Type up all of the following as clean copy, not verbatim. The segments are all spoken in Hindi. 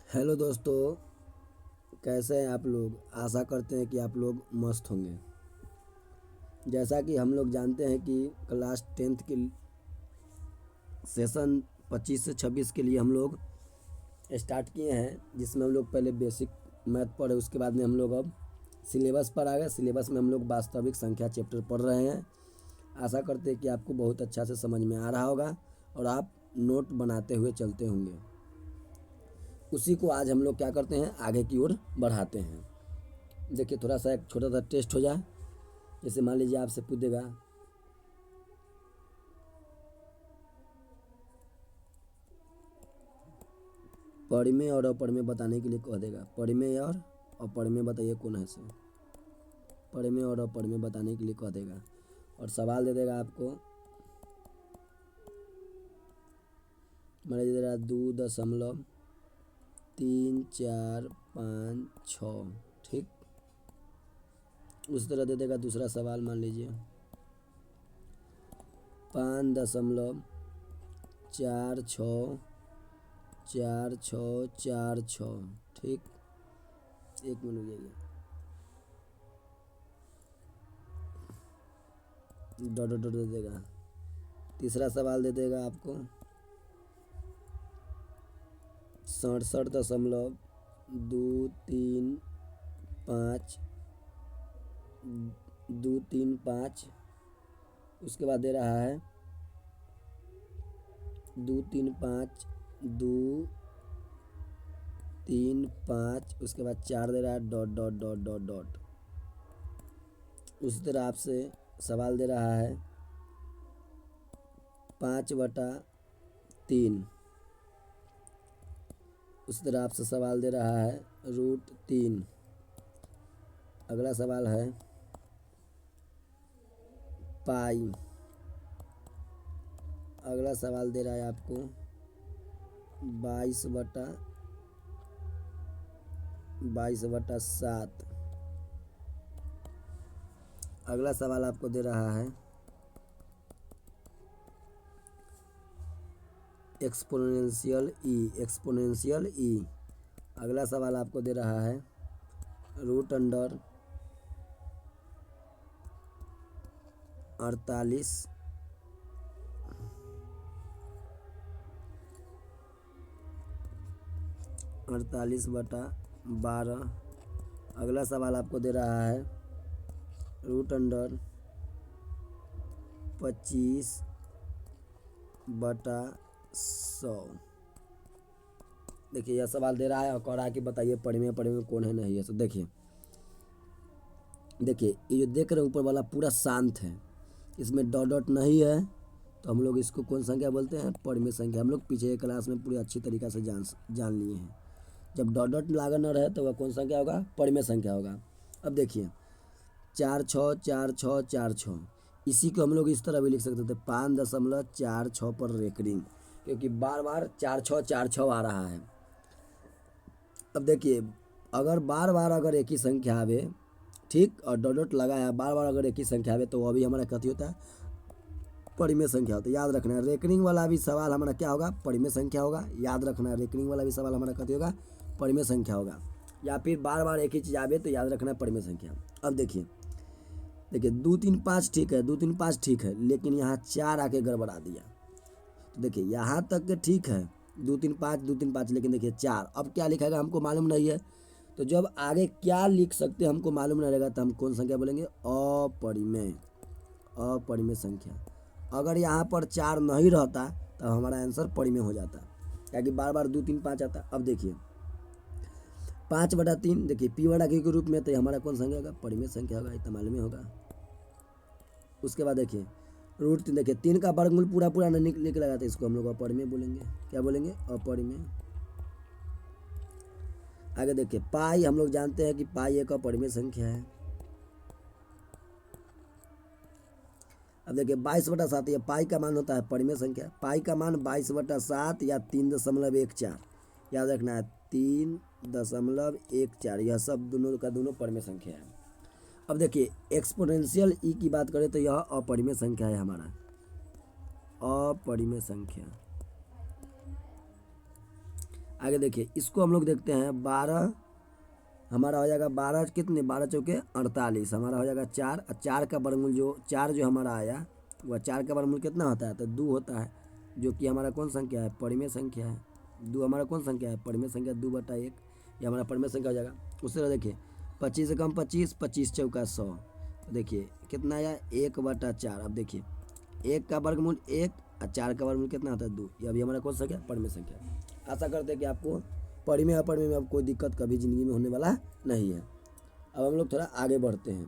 हेलो दोस्तों, कैसे हैं आप लोग। आशा करते हैं कि आप लोग मस्त होंगे। जैसा कि हम लोग जानते हैं कि क्लास 10th के सेशन 25 से 26 के लिए हम लोग स्टार्ट किए हैं, जिसमें हम लोग पहले बेसिक मैथ पढ़े, उसके बाद में हम लोग अब सिलेबस पर आ गए। सिलेबस में हम लोग वास्तविक संख्या चैप्टर पढ़ रहे हैं। आशा करते हैं कि आपको बहुत अच्छा से समझ में आ रहा होगा और आप नोट बनाते हुए चलते होंगे। उसी को आज हम लोग क्या करते हैं, आगे की ओर बढ़ाते हैं। देखिए, थोड़ा सा एक छोटा सा टेस्ट हो जाए। जैसे मान लीजिए आपसे पूछ देगा, परिमेय और अपरिमेय बताने के लिए कह देगा। परिमेय और अपरिमेय बताइए कौन है से। परिमेय और अपरिमेय बताने के लिए कह देगा और सवाल दे देगा आपको। मान लीजिए दे रहा 2.3456। ठीक, उस तरह दे देगा दूसरा सवाल। मान लीजिए 5.464646। ठीक, एक मिनट रुकिएगा। डॉट डॉट डॉट दे देगा। तीसरा सवाल दे देगा आपको 67.235। 235। उसके बाद दे रहा है 235 उसके बाद 4 दे रहा है dot dot dot dot dot. उसी तरह आपसे सवाल दे रहा है 5/3। उसी तरह आपसे सवाल दे रहा है √3। अगला सवाल है पाई। अगला सवाल दे रहा है आपको 22/7। अगला सवाल आपको दे रहा है एक्सपोनेंशियल ई। अगला सवाल आपको दे रहा है √48। 48/12। अगला सवाल आपको दे रहा है √25/100। देखिए, यह सवाल दे रहा है और कह रहा है कि बताइए परिमेय परिमेय कौन है नहीं है। तो देखिए देखिए ये जो देख रहे हैं ऊपर वाला पूरा शांत है, इसमें डॉट डॉट नहीं है, तो हम लोग इसको कौन संख्या बोलते हैं, परिमेय संख्या। हम लोग पीछे क्लास में पूरी अच्छी तरीक़ा से जान लिए हैं। जब डॉट डॉट लागू न रहे तो वह कौन संख्या होगा, परिमेय संख्या होगा। अब देखिए 4 6 4 6 4 6, इसी को हम लोग इस तरह भी लिख सकते थे 5.46 पर रेकरिंग, क्योंकि बार बार 4 6 4 6 आ रहा है। अब देखिए, अगर बार बार अगर एक ही संख्या आवे, ठीक, और डॉट डॉट लगाया बार बार अगर एक ही संख्या आवे तो वो भी हमारा कथी होता है, परिमेय संख्या होता है। याद रखना है, रेकरिंग वाला भी सवाल हमारा क्या होगा, परिमेय संख्या होगा। याद रखना है, रेकरिंग वाला भी सवाल हमारा कथी होगा, परिमेय संख्या होगा। या फिर बार बार एक ही चीज़ आवे तो याद रखना है परिमेय संख्या। अब देखिए 2 3 5 ठीक है, 2 3 5 ठीक है, लेकिन यहाँ 4 आके गड़बड़ा दिया। तो देखिए यहाँ तक के ठीक है, 2 3 5 लेकिन देखिए 4 अब क्या लिखेगा हमको मालूम नहीं है। तो जब आगे क्या लिख सकते हमको मालूम नहीं रहेगा तो हम कौन संख्या बोलेंगे, अपरिमेय। अपरिमेय संख्या। अगर यहाँ पर 4 नहीं रहता तो हमारा आंसर परिमेय हो जाता, क्योंकि बार बार 2 3 5 आता। अब देखिए 5/3, देखिए p/q के रूप में, तो हमारा कौन संख्या होगा, परिमेय संख्या होगा, इतना मालूम होगा। उसके बाद देखिए √3, देखिए 3 का वर्गमूल पूरा पूरा नहीं निकलेगा तो इसको हम लोग अपरिमेय बोलेंगे। क्या बोलेंगे, अपरिमेय। आगे देखिए पाई, हम लोग जानते हैं कि पाई एक अपरिमेय संख्या है। अब देखिए 22/7, ये पाई का मान होता है परिमेय संख्या। पाई का मान 22/7 या 3.14। याद रखना है 3.14, यह सब दोनों का दोनों परिमेय संख्या है। अब देखिए एक्सपोनेंशियल ई की बात करें तो यह अपरिमेय संख्या है हमारा, अपरिमेय संख्या। आगे देखिए, इसको हम लोग देखते हैं 12, हमारा हो जाएगा 12 कितने, 12 चौके 48, हमारा हो जाएगा 4, और 4 का वर्गमूल जो 4 जो हमारा आया वह 4 का वर्गमूल कितना होता है, तो 2 होता है, जो कि हमारा कौन संख्या है, परिमेय संख्या है। 2 हमारा कौन संख्या है, परिमेय संख्या, 2/1, ये हमारा परिमेय संख्या हो जाएगा। उससे तरह देखिए 25 से कम 25, 25 चौका 100, तो देखिए कितना आया, 1/4। अब देखिए 1 का वर्गमूल 1 और 4 का वर्गमूल कितना होता है, 2। ये अभी हमारा कौन सा संख्या, परिमेय संख्या। आशा करते हैं कि आपको परिमेय अपरिमेय में अब कोई दिक्कत कभी ज़िंदगी में होने वाला नहीं है। अब हम लोग थोड़ा आगे बढ़ते हैं।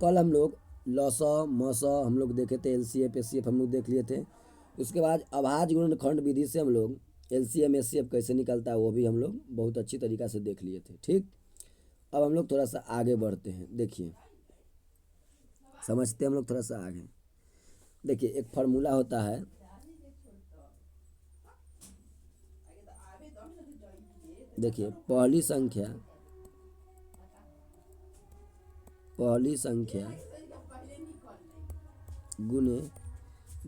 कल हम लोग लसा मसा हम लोग देखे थे, एलसीएफ एचसीएफ हम लोग देख लिए थे। उसके बाद अभाज्य गुणनखंड विधि से हम लोग एलसीएम एचसीएफ कैसे निकलता है वो भी हम लोग बहुत अच्छी तरीक़ा से देख लिए थे। ठीक, अब हम लोग थोड़ा सा आगे बढ़ते हैं। देखिए समझते हैं हम लोग थोड़ा सा आगे। देखिए एक फार्मूला होता है, देखिए पहली संख्या गुने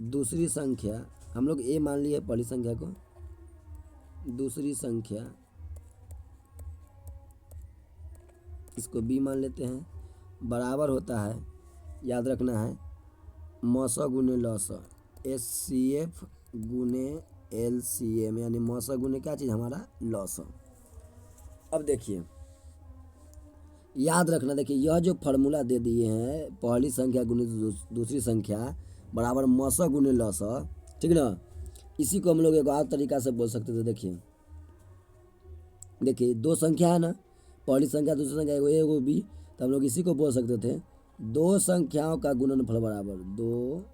दूसरी संख्या, हम लोग ए मान लिए पहली संख्या को, दूसरी संख्या इसको बी मान लेते हैं, बराबर होता है, याद रखना है, मौसा गुने लौसा, एचसीएफ गुने एलसीएम, यानी मौसा गुने क्या चीज़, हमारा लौसा। अब देखिए याद रखना, देखिए यह जो फार्मूला दे दिए हैं, पहली संख्या गुने दूसरी संख्या बराबर मौसा गुने लौसा, ठीक ना, इसी को हम लोग एक और तरीका से बोल सकते थे। देखिए दो संख्या है ना, पहली संख्या दूसरी संख्या, एगो ए एगो बी, तो हम लोग इसी को बोल सकते थे, दो संख्याओं का गुणनफल बराबर, दो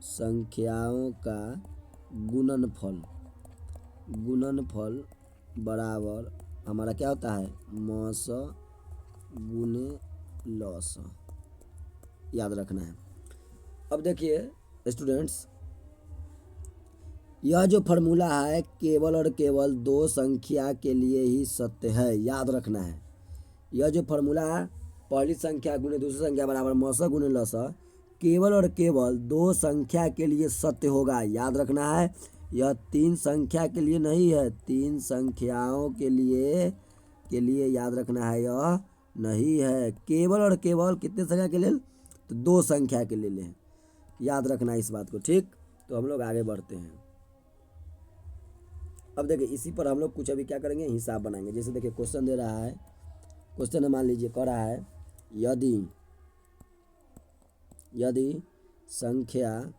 संख्याओं का गुणनफल बराबर हमारा क्या होता है, मौसा गुने लौसा, याद रखना है। अब देखिए स्टूडेंट्स, यह जो फार्मूला है केवल और केवल दो संख्या के लिए ही सत्य है, याद रखना है। यह जो फार्मूला है पहली संख्या गुने दूसरी संख्या बराबर मौसा गुने लौसा, केवल और केवल दो संख्या के लिए सत्य होगा, याद रखना है। यह तीन संख्या के लिए नहीं है, तीन संख्याओं के लिए याद रखना है, यह नहीं है। केवल और केवल कितने संख्या के लिए, तो दो संख्या के लिए लें, याद रखना है इस बात को। ठीक, तो हम लोग आगे बढ़ते हैं। अब देखिए इसी पर हम लोग कुछ अभी क्या करेंगे, हिसाब बनाएंगे। जैसे देखिए क्वेश्चन दे रहा है, क्वेश्चन मान लीजिए कह रहा है, यदि संख्या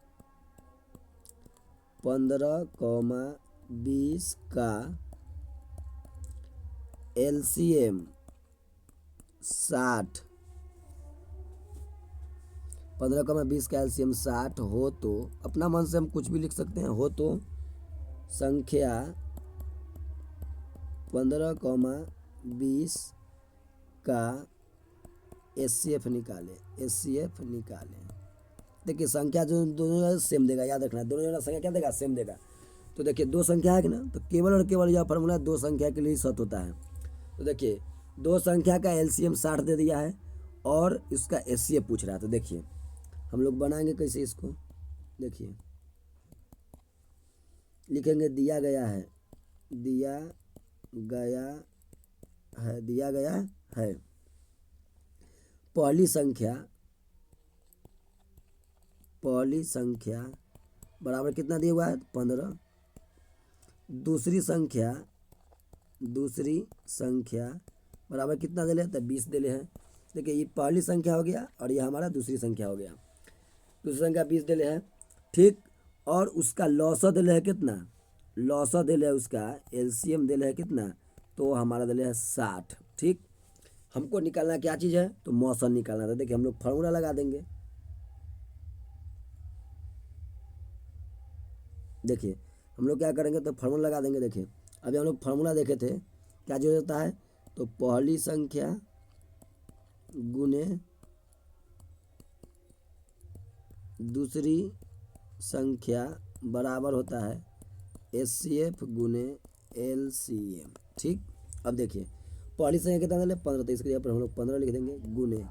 15,20 का एलसीएम 60, 15,20 का एलसीएम 60 हो तो, अपना मन से हम कुछ भी लिख सकते हैं, हो तो संख्या 15,20 का एचसीएफ निकाले। देखिए संख्या जो दोनों सेम देगा, याद रखना है, दोनों जगह संख्या क्या देगा, सेम देगा। तो देखिए दो संख्या है कि ना, तो केवल और केवल यह फार्मूला दो संख्या के लिए ही सत्य होता है। तो देखिए दो संख्या का एलसीएम 60 दे दिया है और इसका एचसीएफ पूछ रहा है, तो देखिए हम लोग बनाएंगे कैसे इसको। देखिए लिखेंगे दिया गया है पहली संख्या बराबर कितना दिया हुआ है, 15, दूसरी संख्या बराबर कितना दे ले, तो 20 दे ले हैं। देखिए ये पहली संख्या हो गया और ये हमारा दूसरी संख्या हो गया, दूसरी संख्या 20 दे ले हैं। ठीक, और उसका लौसा दे ले है कितना, लौसा दे ले है उसका एलसीएम दे ले है कितना, तो हमारा दे ले है 60। ठीक, हमको निकालना क्या चीज़ है, तो मौसा निकालना था। देखिए हम लोग फार्मूला लगा देंगे। देखिए हम लोग क्या करेंगे, तो फार्मूला लगा देंगे। देखिए अभी हम लोग फार्मूला देखे थे, क्या जो होता है, तो पहली संख्या गुने दूसरी संख्या बराबर होता है एचसीएफ गुने एलसीएम। ठीक, अब देखिए पहली संख्या कितना दे 15, तो इसके जगह पर हम लोग 15 लिख देंगे, गुने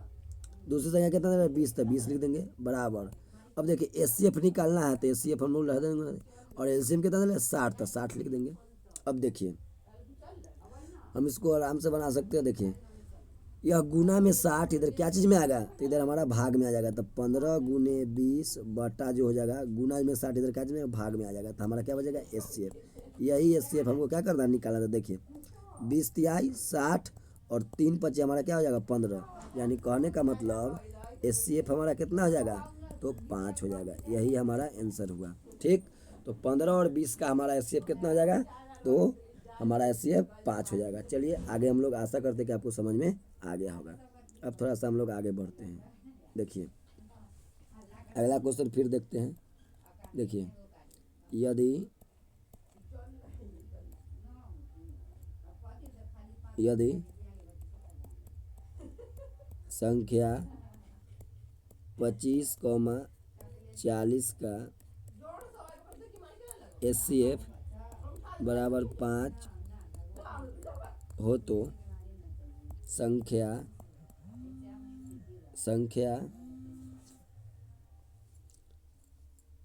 दूसरी संख्या कितना दे 20, तो 20 लिख देंगे, बराबर। अब देखिए एचसीएफ निकालना है, तो एचसीएफ हम लोग लिख देंगे, और एलसीएम कितना दे 60, तो 60 लिख देंगे। अब देखिए हम इसको आराम से बना सकते हैं। देखिए यह गुना में 60 इधर क्या चीज़ में आएगा, तो इधर हमारा भाग में आ जाएगा। तो 15 × 20 बटा जो हो जाएगा गुना में 60 इधर क्या चीज़ में भाग में आ जाएगा। तो हमारा क्या बचेगा HCF। यही HCF हमको क्या करना है, निकालना था। देखिए 20×3 = 60 और 3×5 हमारा क्या हो जाएगा 15, यानी कहने का मतलब HCF हमारा कितना हो जाएगा, तो 5 हो जाएगा। यही हमारा आंसर हुआ। ठीक, तो 15 और 20 का हमारा HCF कितना हो जाएगा, तो हमारा HCF 5 हो जाएगा। चलिए आगे हम लोग आशा करते हैं कि आपको समझ में आ गया होगा। अब थोड़ा सा हम लोग आगे बढ़ते हैं। देखिए अगला क्वेश्चन फिर देखते हैं। देखिए यदि यदि संख्या 25,40 का HCF बराबर 5 हो तो संख्या संख्या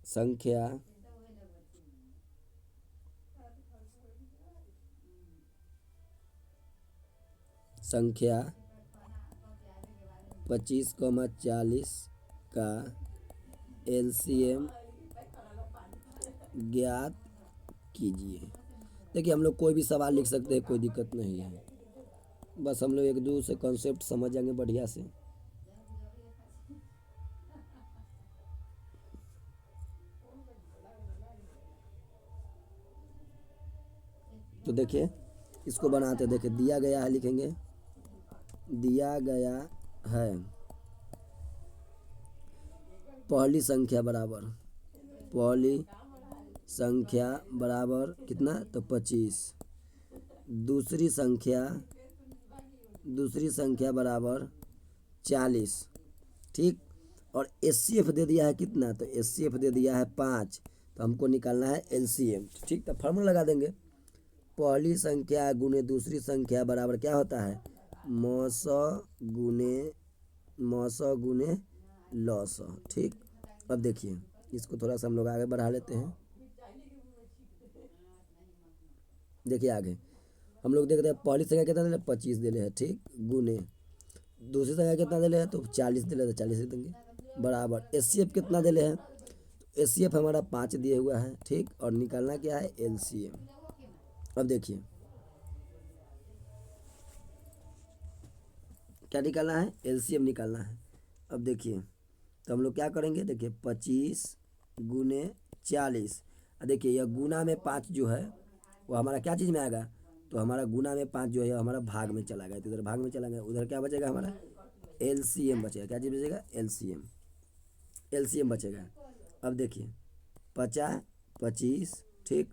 संख्या संख्या 25,40 का LCM ज्ञात कीजिए। देखिए हम लोग कोई भी सवाल लिख सकते हैं, कोई दिक्कत नहीं है। बस हम लोग एक दूसरे कॉन्सेप्ट समझ जाएंगे बढ़िया से। तो देखिए इसको बनाते, देखिए दिया गया है, लिखेंगे दिया गया है पहली संख्या बराबर कितना, तो 25। दूसरी संख्या बराबर 40। ठीक, और HCF दे दिया है कितना, तो HCF दे दिया है 5। तो हमको निकालना है LCM। ठीक, तो फार्मूला लगा देंगे, पहली संख्या गुने दूसरी संख्या बराबर क्या होता है, मौसौ गुने लौसौ। ठीक, अब देखिए इसको थोड़ा सा हम लोग आगे बढ़ा लेते हैं। देखिए आगे हम लोग देखते हैं पहली संख्या कितना दे 25 दे रहे हैं। ठीक, गुने दूसरी संख्या कितना दे रहे हैं, तो 40 दे रहे हैं, तो 40 देंगे बराबर HCF कितना दे रहे हैं, तो HCF हमारा 5 दिए हुआ है। ठीक, और निकालना क्या है LCM। अब देखिए क्या निकालना है, LCM निकालना है। अब देखिए तो हम लोग क्या करेंगे, देखिए 25×40। देखिए यह गुना में 5 जो है वो हमारा क्या चीज़ में आएगा, तो हमारा गुना में 5 जो है हमारा भाग में चला गया। तो इधर भाग में चला गया, उधर क्या बचेगा हमारा LCM बचेगा। क्या चीज़ बचेगा, LCM बचेगा। अब देखिए 50 25। ठीक,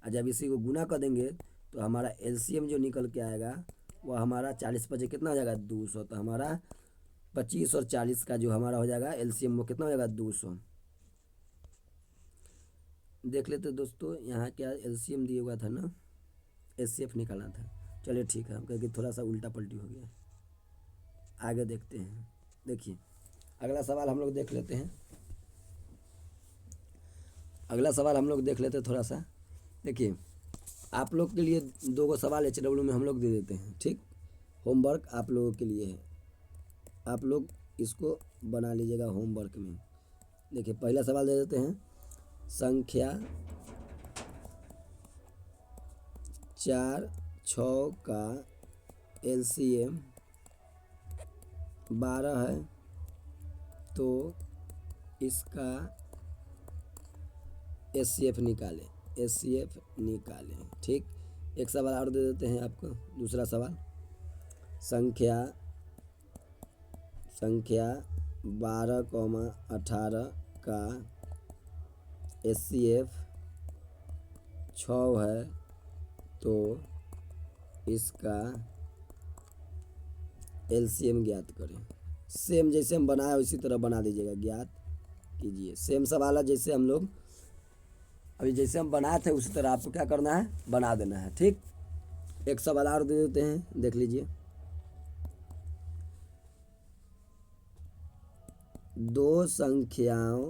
और जब इसी को गुना कर देंगे तो हमारा LCM जो निकल के आएगा वो हमारा 40 कितना हो जाएगा 200। तो हमारा 25 और 40 का जो हमारा हो जाएगा LCM वो कितना हो जाएगा 200। देख लेते दोस्तों, यहाँ क्या LCM दिया हुआ था ना, HCF निकालना था। चलिए ठीक है, हम कहेंगे थोड़ा सा उल्टा पलटी हो गया। आगे देखते हैं। देखिए अगला सवाल हम लोग देख लेते हैं। थोड़ा सा देखिए, आप लोग के लिए 2 सवाल HW में हम लोग दे देते हैं। ठीक, होमवर्क आप लोगों के लिए है, आप लोग इसको बना लीजिएगा होमवर्क में। देखिए पहला सवाल दे देते हैं, संख्या 4 6 का LCM 12 है तो इसका HCF निकालें। ठीक, एक सवाल और दे देते हैं आपको, दूसरा सवाल, संख्या 12,18 का HCF 6 है तो इसका LCM ज्ञात करें। सेम जैसे हम बनाए उसी तरह बना दीजिएगा, ज्ञात कीजिए। सेम सवाल है जैसे हम लोग अभी जैसे हम बनाए थे उसी तरह आपको क्या करना है, बना देना है। ठीक, एक सवाल और दे देते हैं, देख लीजिए, 2 संख्याओं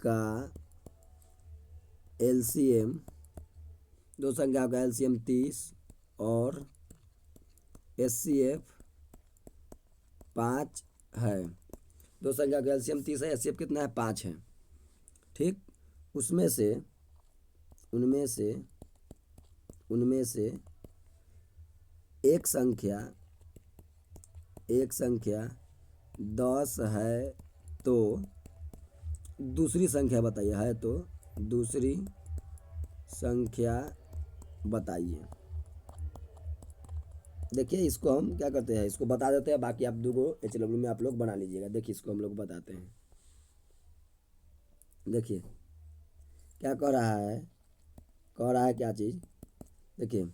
का LCM दो संख्या का एलसीएम 30 और एचसीएफ 5 है। दो संख्या का एलसीएम 30 है, एचसीएफ कितना है 5 है। ठीक, उसमें से उनमें से एक संख्या 10 है, तो दूसरी संख्या बताइए, है तो दूसरी संख्या बताइए। देखिए इसको हम क्या करते हैं, इसको बता देते हैं, बाकी आप दो HW में आप लोग बना लीजिएगा। देखिए इसको हम लोग बताते हैं। देखिए क्या कह रहा है, क्या चीज़, देखिए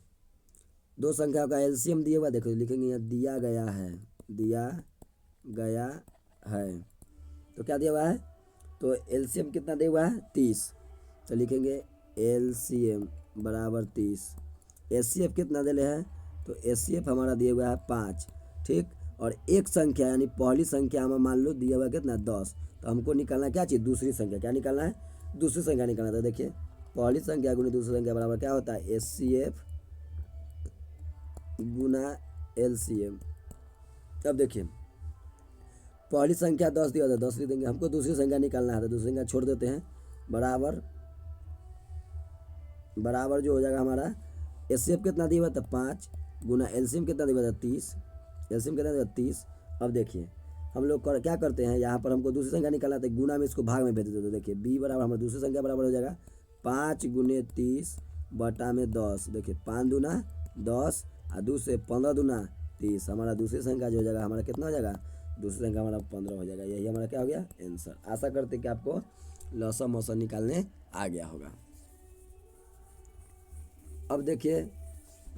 दो संख्या का एलसीएम दिया हुआ, देखो लिखेंगे यहाँ दिया गया है, तो क्या दिया हुआ है, तो एलसीएम कितना दिया हुआ है 30, तो लिखेंगे एलसीएम बराबर 30। एचसीएफ कितना दिले है, तो एचसीएफ हमारा दिया हुआ है 5। ठीक, और एक संख्या यानी पहली संख्या हमें मान लो दिया हुआ है कितना 10, तो हमको निकालना क्या चाहिए, दूसरी संख्या। क्या निकालना है, दूसरी संख्या निकालना। तो देखिए पहली संख्या गुना दूसरी संख्या बराबर क्या होता है, एचसीएफ गुना एलसीएम। अब देखिए पहली संख्या 10 दिया होता है, 10 लिख देंगे, हमको दूसरी संख्या निकालना है, तो दूसरी संख्या छोड़ देते हैं, बराबर जो हो जाएगा हमारा एचसीएफ कितना दिया हुआ था 5 गुना एलसीएम कितना दिया हुआ था 30, एलसीएम कितना दिया 30। अब देखिए हम लोग क्या करते हैं, यहाँ पर हमको दूसरी संख्या निकालना था, गुना में इसको भाग में भेज देते। तो देखिए बी बराबर हमारा दूसरी संख्या बराबर हो जाएगा 5 गुने 30 बटा में 10। देखिए 5 दूना 10 और 2 से 15 दूना 30, हमारा दूसरी संख्या जो हो जाएगा हमारा कितना हो जाएगा, दूसरी संख्या हमारा 15 हो जाएगा। यही हमारा क्या हो गया, आंसर। आशा करते कि आपको लॉसम मौसम निकालने आ गया होगा। अब देखिए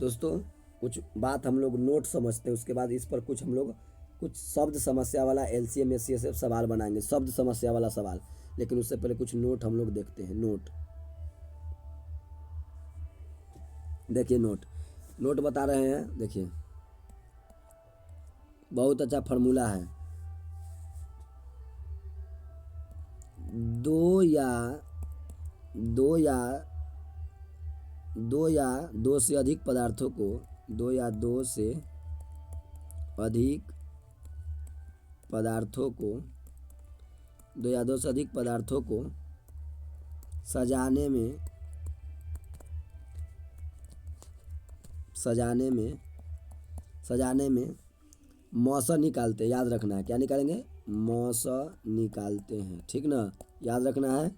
दोस्तों कुछ बात हम लोग नोट समझते हैं, उसके बाद इस पर कुछ हम लोग कुछ शब्द समस्या वाला एलसीएम एचसीएफ सवाल बनाएंगे, शब्द समस्या वाला सवाल। लेकिन उससे पहले कुछ नोट हम लोग देखते हैं। देखिए नोट बता रहे हैं। देखिए बहुत अच्छा फार्मूला है, दो या दो से अधिक पदार्थों को सजाने में मौसा निकालते हैं। याद रखना है, क्या निकालेंगे, मौसा निकालते हैं। ठीक ना, याद रखना है।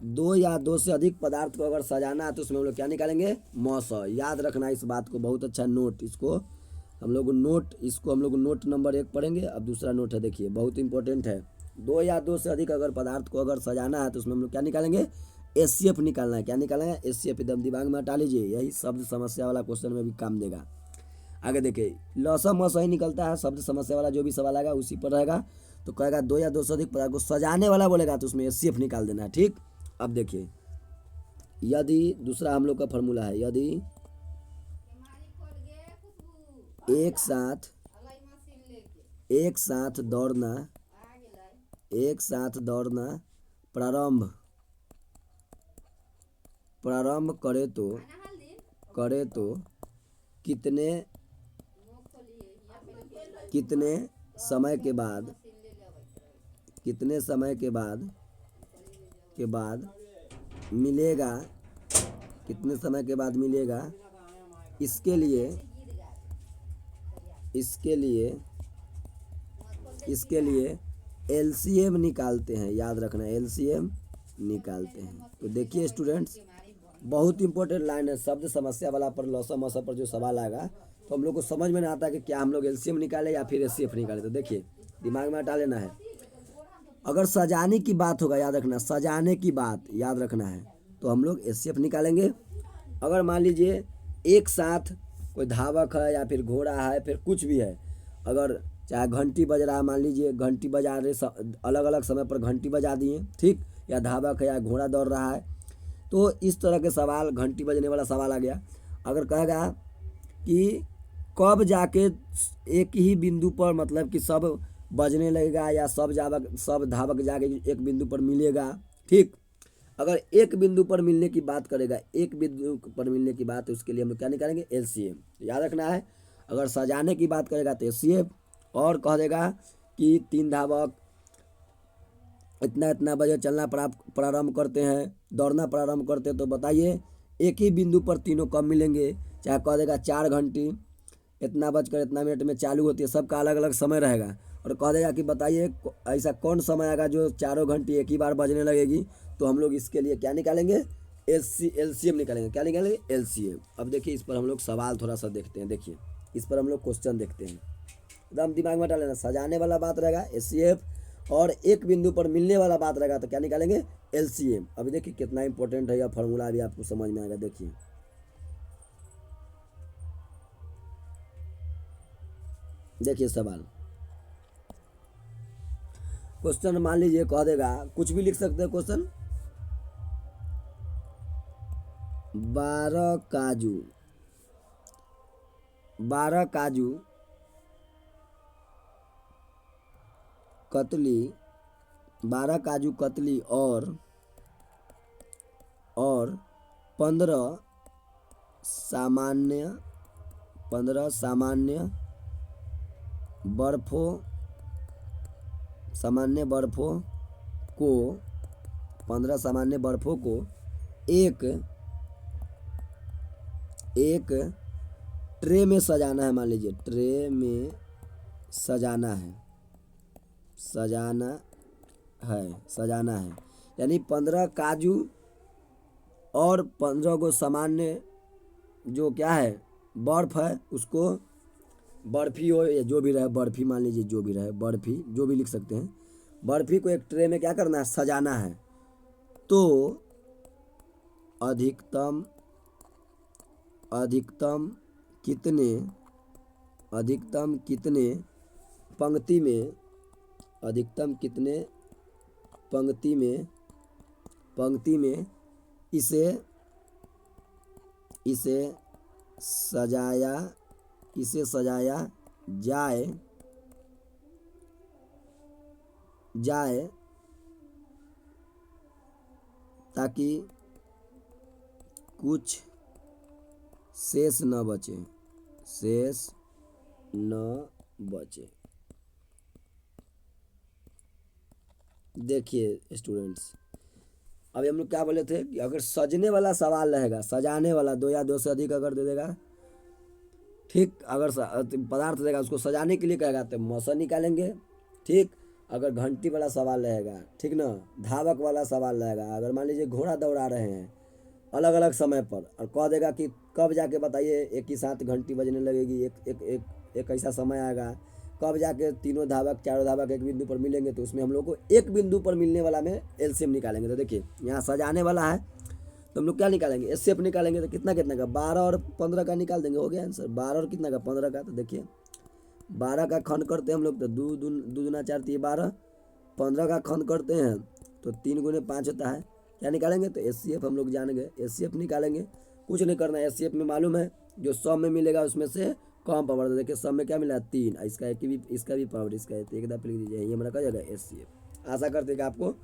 दो या दो से अधिक पदार्थ को अगर सजाना है तो उसमें हम लोग क्या निकालेंगे, मौसा। याद रखना है इस बात को, बहुत अच्छा नोट। इसको हम लोग नोट नंबर 1 पढ़ेंगे। अब दूसरा नोट है, देखिए बहुत इंपॉर्टेंट है। दो या दो से अधिक अगर पदार्थ को अगर सजाना है तो उसमें हम लोग क्या निकालेंगे, एचसीएफ निकालना है। क्या निकालना है, एचसीएफ। एकदम दिमाग में हटा लीजिए, यही शब्द समस्या वाला क्वेश्चन में भी काम देगा। आगे देखिए लौसा मौसा ही निकलता है, शब्द समस्या वाला जो भी सवाल आएगा उसी पर रहेगा। तो कहेगा दो या दो से अधिक पदार्थ को सजाने वाला बोलेगा तो उसमें एचसीएफ निकाल देना है। ठीक, अब देखिए यदि दूसरा हम लोग का फॉर्मूला है, यदि एक साथ दौड़ना प्रारंभ करे तो कितने समय के मिलेगा, इसके लिए एलसीएम निकालते हैं। याद रखना, एलसीएम निकालते हैं। तो देखिए स्टूडेंट्स, बहुत इंपॉर्टेंट लाइन है, शब्द समस्या वाला पर लौसा मौसा पर जो सवाल आएगा तो हम लोग को समझ में नहीं आता कि क्या हम लोग एलसीएम निकाले या फिर एचसीएफ निकाले। तो देखिए दिमाग में हटा लेना है। अगर सजाने की बात होगा, याद रखना, सजाने की बात याद रखना है, तो हम लोग एचसीएफ निकालेंगे। अगर मान लीजिए एक साथ कोई धावक है या फिर घोड़ा है, फिर कुछ भी है, अगर चाहे घंटी बज रहा है, मान लीजिए घंटी बजा रहे, अलग अलग समय पर घंटी बजा दिए, ठीक, या धावक है या घोड़ा दौड़ रहा है, तो इस तरह के सवाल, घंटी बजने वाला सवाल आ गया। अगर कहेगा कि कब जाके एक ही बिंदु पर, मतलब कि सब बजने लगेगा या सब धावक जाके एक बिंदु पर मिलेगा, ठीक, अगर एक बिंदु पर मिलने की बात करेगा, एक बिंदु पर मिलने की बात, उसके लिए हम लोग क्या निकालेंगे, एलसीएम। याद रखना है। अगर सजाने की बात करेगा तो एचसीएफ, और कह देगा कि 3 धावक इतना इतना बजे चलना प्रारंभ करते हैं, दौड़ना प्रारंभ करते हैं, तो बताइए एक ही बिंदु पर तीनों कब मिलेंगे। चाहे कह देगा 4 घंटी इतना बजकर इतना मिनट में चालू होती है, सबका अलग अलग समय रहेगा। और कह देगा कि बताइए ऐसा कौन समय आएगा जो चारों घंटी एक ही बार बजने लगेगी। तो हम लोग इसके लिए क्या निकालेंगे, एलसीएम निकालेंगे। क्या निकालेंगे, एलसीएम। अब देखिए इस पर हम लोग सवाल थोड़ा सा देखते हैं। देखिए इस पर हम लोग क्वेश्चन देखते हैं, एकदम दिमाग में डाल लेना। सजाने वाला बात रहेगा एचसीएफ, और एक बिंदु पर मिलने वाला बात रहेगा तो क्या निकालेंगे, एलसीएम। अभी देखिए कितना इंपॉर्टेंट है, यह फॉर्मूला भी आपको समझ में आएगा। देखिए देखिए सवाल, क्वेश्चन मान लीजिए कह देगा, कुछ भी लिख सकते हैं क्वेश्चन। 12 काजू, 12 काजू कतली, 12 काजू कतली और 15 सामान्य, 15 सामान्य बर्फों, सामान्य बर्फों को, 15 सामान्य बर्फों को एक ट्रे में सजाना है। मान लीजिए ट्रे में सजाना है, सजाना है। यानी 15 काजू और 15 को सामान्य जो क्या है बर्फ है, उसको बर्फी हो या जो भी रहे, बर्फी मान लीजिए, जो भी रहे बर्फी, जो भी लिख सकते हैं, बर्फी को एक ट्रे में क्या करना है, सजाना है। तो अधिकतम कितने पंक्ति में, अधिकतम कितने पंक्ति में इसे सजाया जाए ताकि कुछ शेष न बचे। देखिए स्टूडेंट्स, अभी हम लोग क्या बोले थे कि अगर सजने वाला सवाल रहेगा, सजाने वाला 2 या 2 से अधिक अगर दे देगा, ठीक, अगर पदार्थ देगा उसको सजाने के लिए कहेगा तो मौसम निकालेंगे। ठीक, अगर घंटी वाला सवाल रहेगा, ठीक ना, धावक वाला सवाल रहेगा, अगर मान लीजिए घोड़ा दौड़ा रहे हैं अलग अलग समय पर, और कह देगा कि कब जाके बताइए एक ही साथ घंटी बजने लगेगी, एक ऐसा समय आएगा कब जाके तीनों धावक, चारों धावक एक बिंदु पर मिलेंगे, तो उसमें हम लोग को एक बिंदु पर मिलने वाला में एलसीएम निकालेंगे। तो देखिए यहाँ सजाने वाला है तो हम लोग क्या निकालेंगे, एचसीएफ निकालेंगे। तो कितना का 12 और 15 का निकाल देंगे, हो गया आंसर। 12 और कितना का 15 का। तो देखिए 12 का खंड करते हैं हम लोग तो 2 दूना 4 3 12, 15 का खंड करते हैं तो 3 गुने 5 होता है। क्या निकालेंगे, तो एचसीएफ हम लोग जान गए, एचसीएफ निकालेंगे। कुछ नहीं करना है, एचसीएफ में मालूम है जो सब में मिलेगा उसमें से कम पावर। देखिए सब में क्या मिला, 3, इसका भी पावर, इसका एक दफा लिख दीजिए, ये हमारा क्या जाएगा, एचसीएफ। आशा करते हैं कि आपको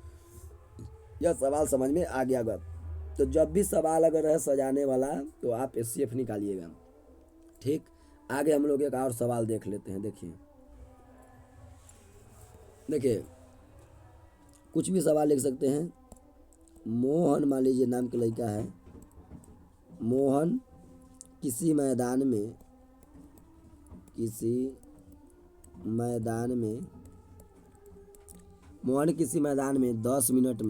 यह सवाल समझ में आ गया होगा। तो जब भी सवाल अगर है सजाने वाला तो आप एचसीएफ निकालिएगा। ठीक, आगे हम लोग एक और सवाल देख लेते हैं। देखिए कुछ भी सवाल लिख सकते हैं। मोहन मान लीजिए नाम के लड़का है, मोहन किसी मैदान में 10 मिनट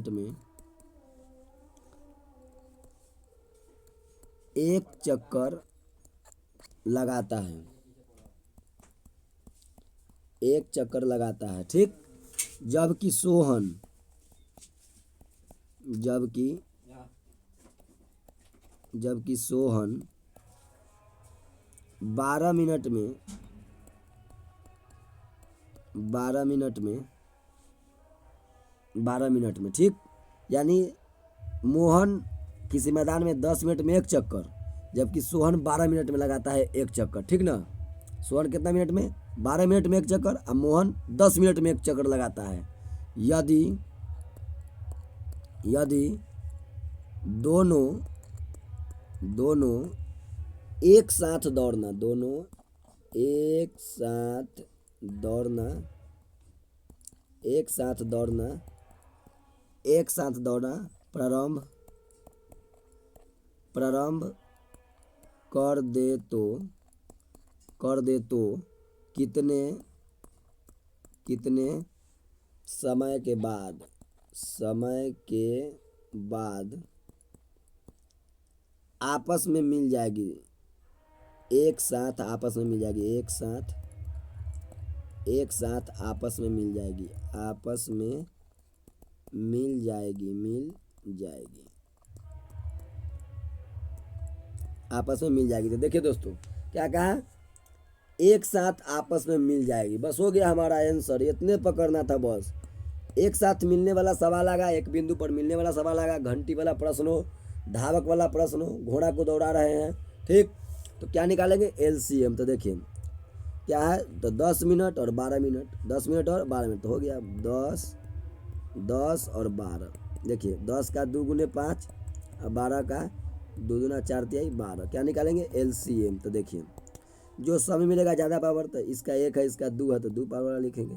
में एक चक्कर लगाता है। ठीक, जबकि सोहन 12 मिनट में, ठीक, यानी मोहन किसी मैदान में 10 मिनट में एक चक्कर, जबकि सोहन 12 मिनट में लगाता है एक चक्कर। ठीक ना, सोहन कितना मिनट में, 12 मिनट में एक चक्कर, और मोहन 10 मिनट में एक चक्कर लगाता है। यदि यदि दोनों दोनों एक साथ दौड़ना, दोनों एक साथ दौड़ना, एक साथ दौड़ना, एक साथ दौड़ना प्रारंभ प्रारंभ कर दे तो कितने समय के बाद आपस में मिल जाएगी, एक साथ आपस में मिल जाएगी, एक साथ आपस में मिल जाएगी, आपस में मिल जाएगी, आपस में मिल जाएगी। तो देखिए दोस्तों क्या कहा, एक साथ आपस में मिल जाएगी, बस हो गया हमारा आंसर, इतने पकड़ना था बस। एक साथ मिलने वाला सवाल आएगा, एक बिंदु पर मिलने वाला सवाल आएगा, घंटी वाला प्रश्न हो, धावक वाला प्रश्न हो, घोड़ा को दौड़ा रहे हैं, ठीक, तो क्या निकालेंगे, एलसीएम। तो देखिए क्या है, तो 10 मिनट और 12 मिनट, 10 मिनट और 12 मिनट, तो हो गया 10 और 12। देखिए 10 का 2 गुने 5 और 12 का 2 दूना 4 तिहाई 12, क्या निकालेंगे, एलसीएम। तो देखिए जो समय मिलेगा ज़्यादा पावर, तो इसका 1 है, इसका 2 है, तो 2 पावर वाला लिखेंगे,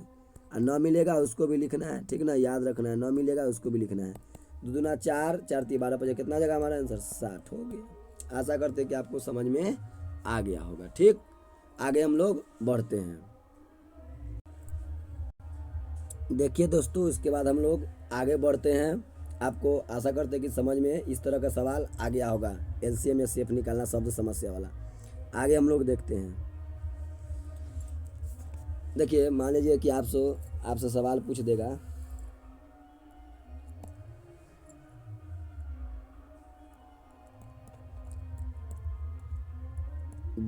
और 9 मिलेगा उसको भी लिखना है, ठीक ना, याद रखना है, 9 मिलेगा उसको भी लिखना है। 2 दूना 4, 4 तिहाई 12, 5 कितना जगह हमारा आंसर 60 हो गया। आशा करते कि आपको समझ में आ गया होगा, ठीक। आगे हम लोग बढ़ते हैं। देखिए दोस्तों इसके बाद हम लोग आगे बढ़ते हैं, आपको आशा करते हैं कि समझ में इस तरह का सवाल आ गया होगा, एलसीएम एचसीएफ निकालना शब्द समस्या वाला। आगे हम लोग देखते हैं। देखिए मान लीजिए कि आपसे सवाल पूछ देगा,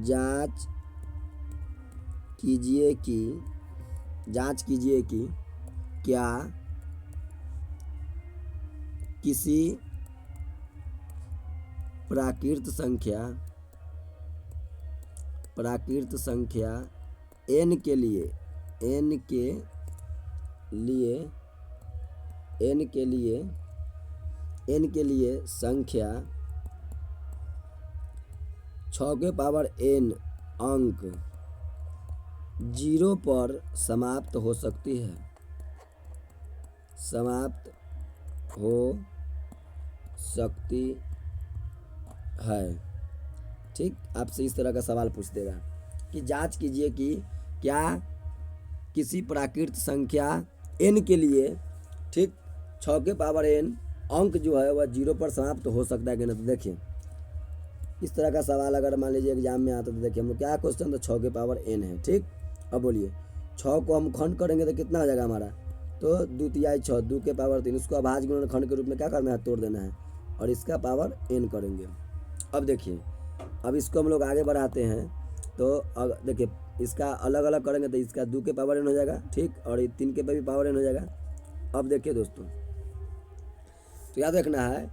जांच कीजिए कि क्या किसी प्राकृत संख्या n के लिए संख्या 6 के पावर n अंक 0 पर समाप्त हो सकती है, ठीक। आपसे इस तरह का सवाल पूछ देगा कि जांच कीजिए कि क्या किसी प्राकृत संख्या n के लिए, ठीक, 6 के पावर n अंक जो है वह 0 पर समाप्त हो सकता है कि नहीं। तो देखिए इस तरह का सवाल अगर मान लीजिए एग्जाम में आता तो देखिए हम लोग क्या क्वेश्चन, तो 6 के पावर n है, ठीक। अब बोलिए 6 को हम खंड करेंगे तो कितना हो जाएगा हमारा, तो 2 तिहाई 6, 2 के पावर 3, उसको अभाज्य गुणन खंड के रूप में क्या करना है, तोड़ देना है, और इसका पावर n करेंगे। अब देखिए अब इसको हम लोग आगे बढ़ाते हैं, तो देखिए इसका अलग अलग करेंगे तो इसका 2 के पावर n हो जाएगा, ठीक, और 3 के भी पावर n हो जाएगा। अब देखिए दोस्तों तो याद रखना है,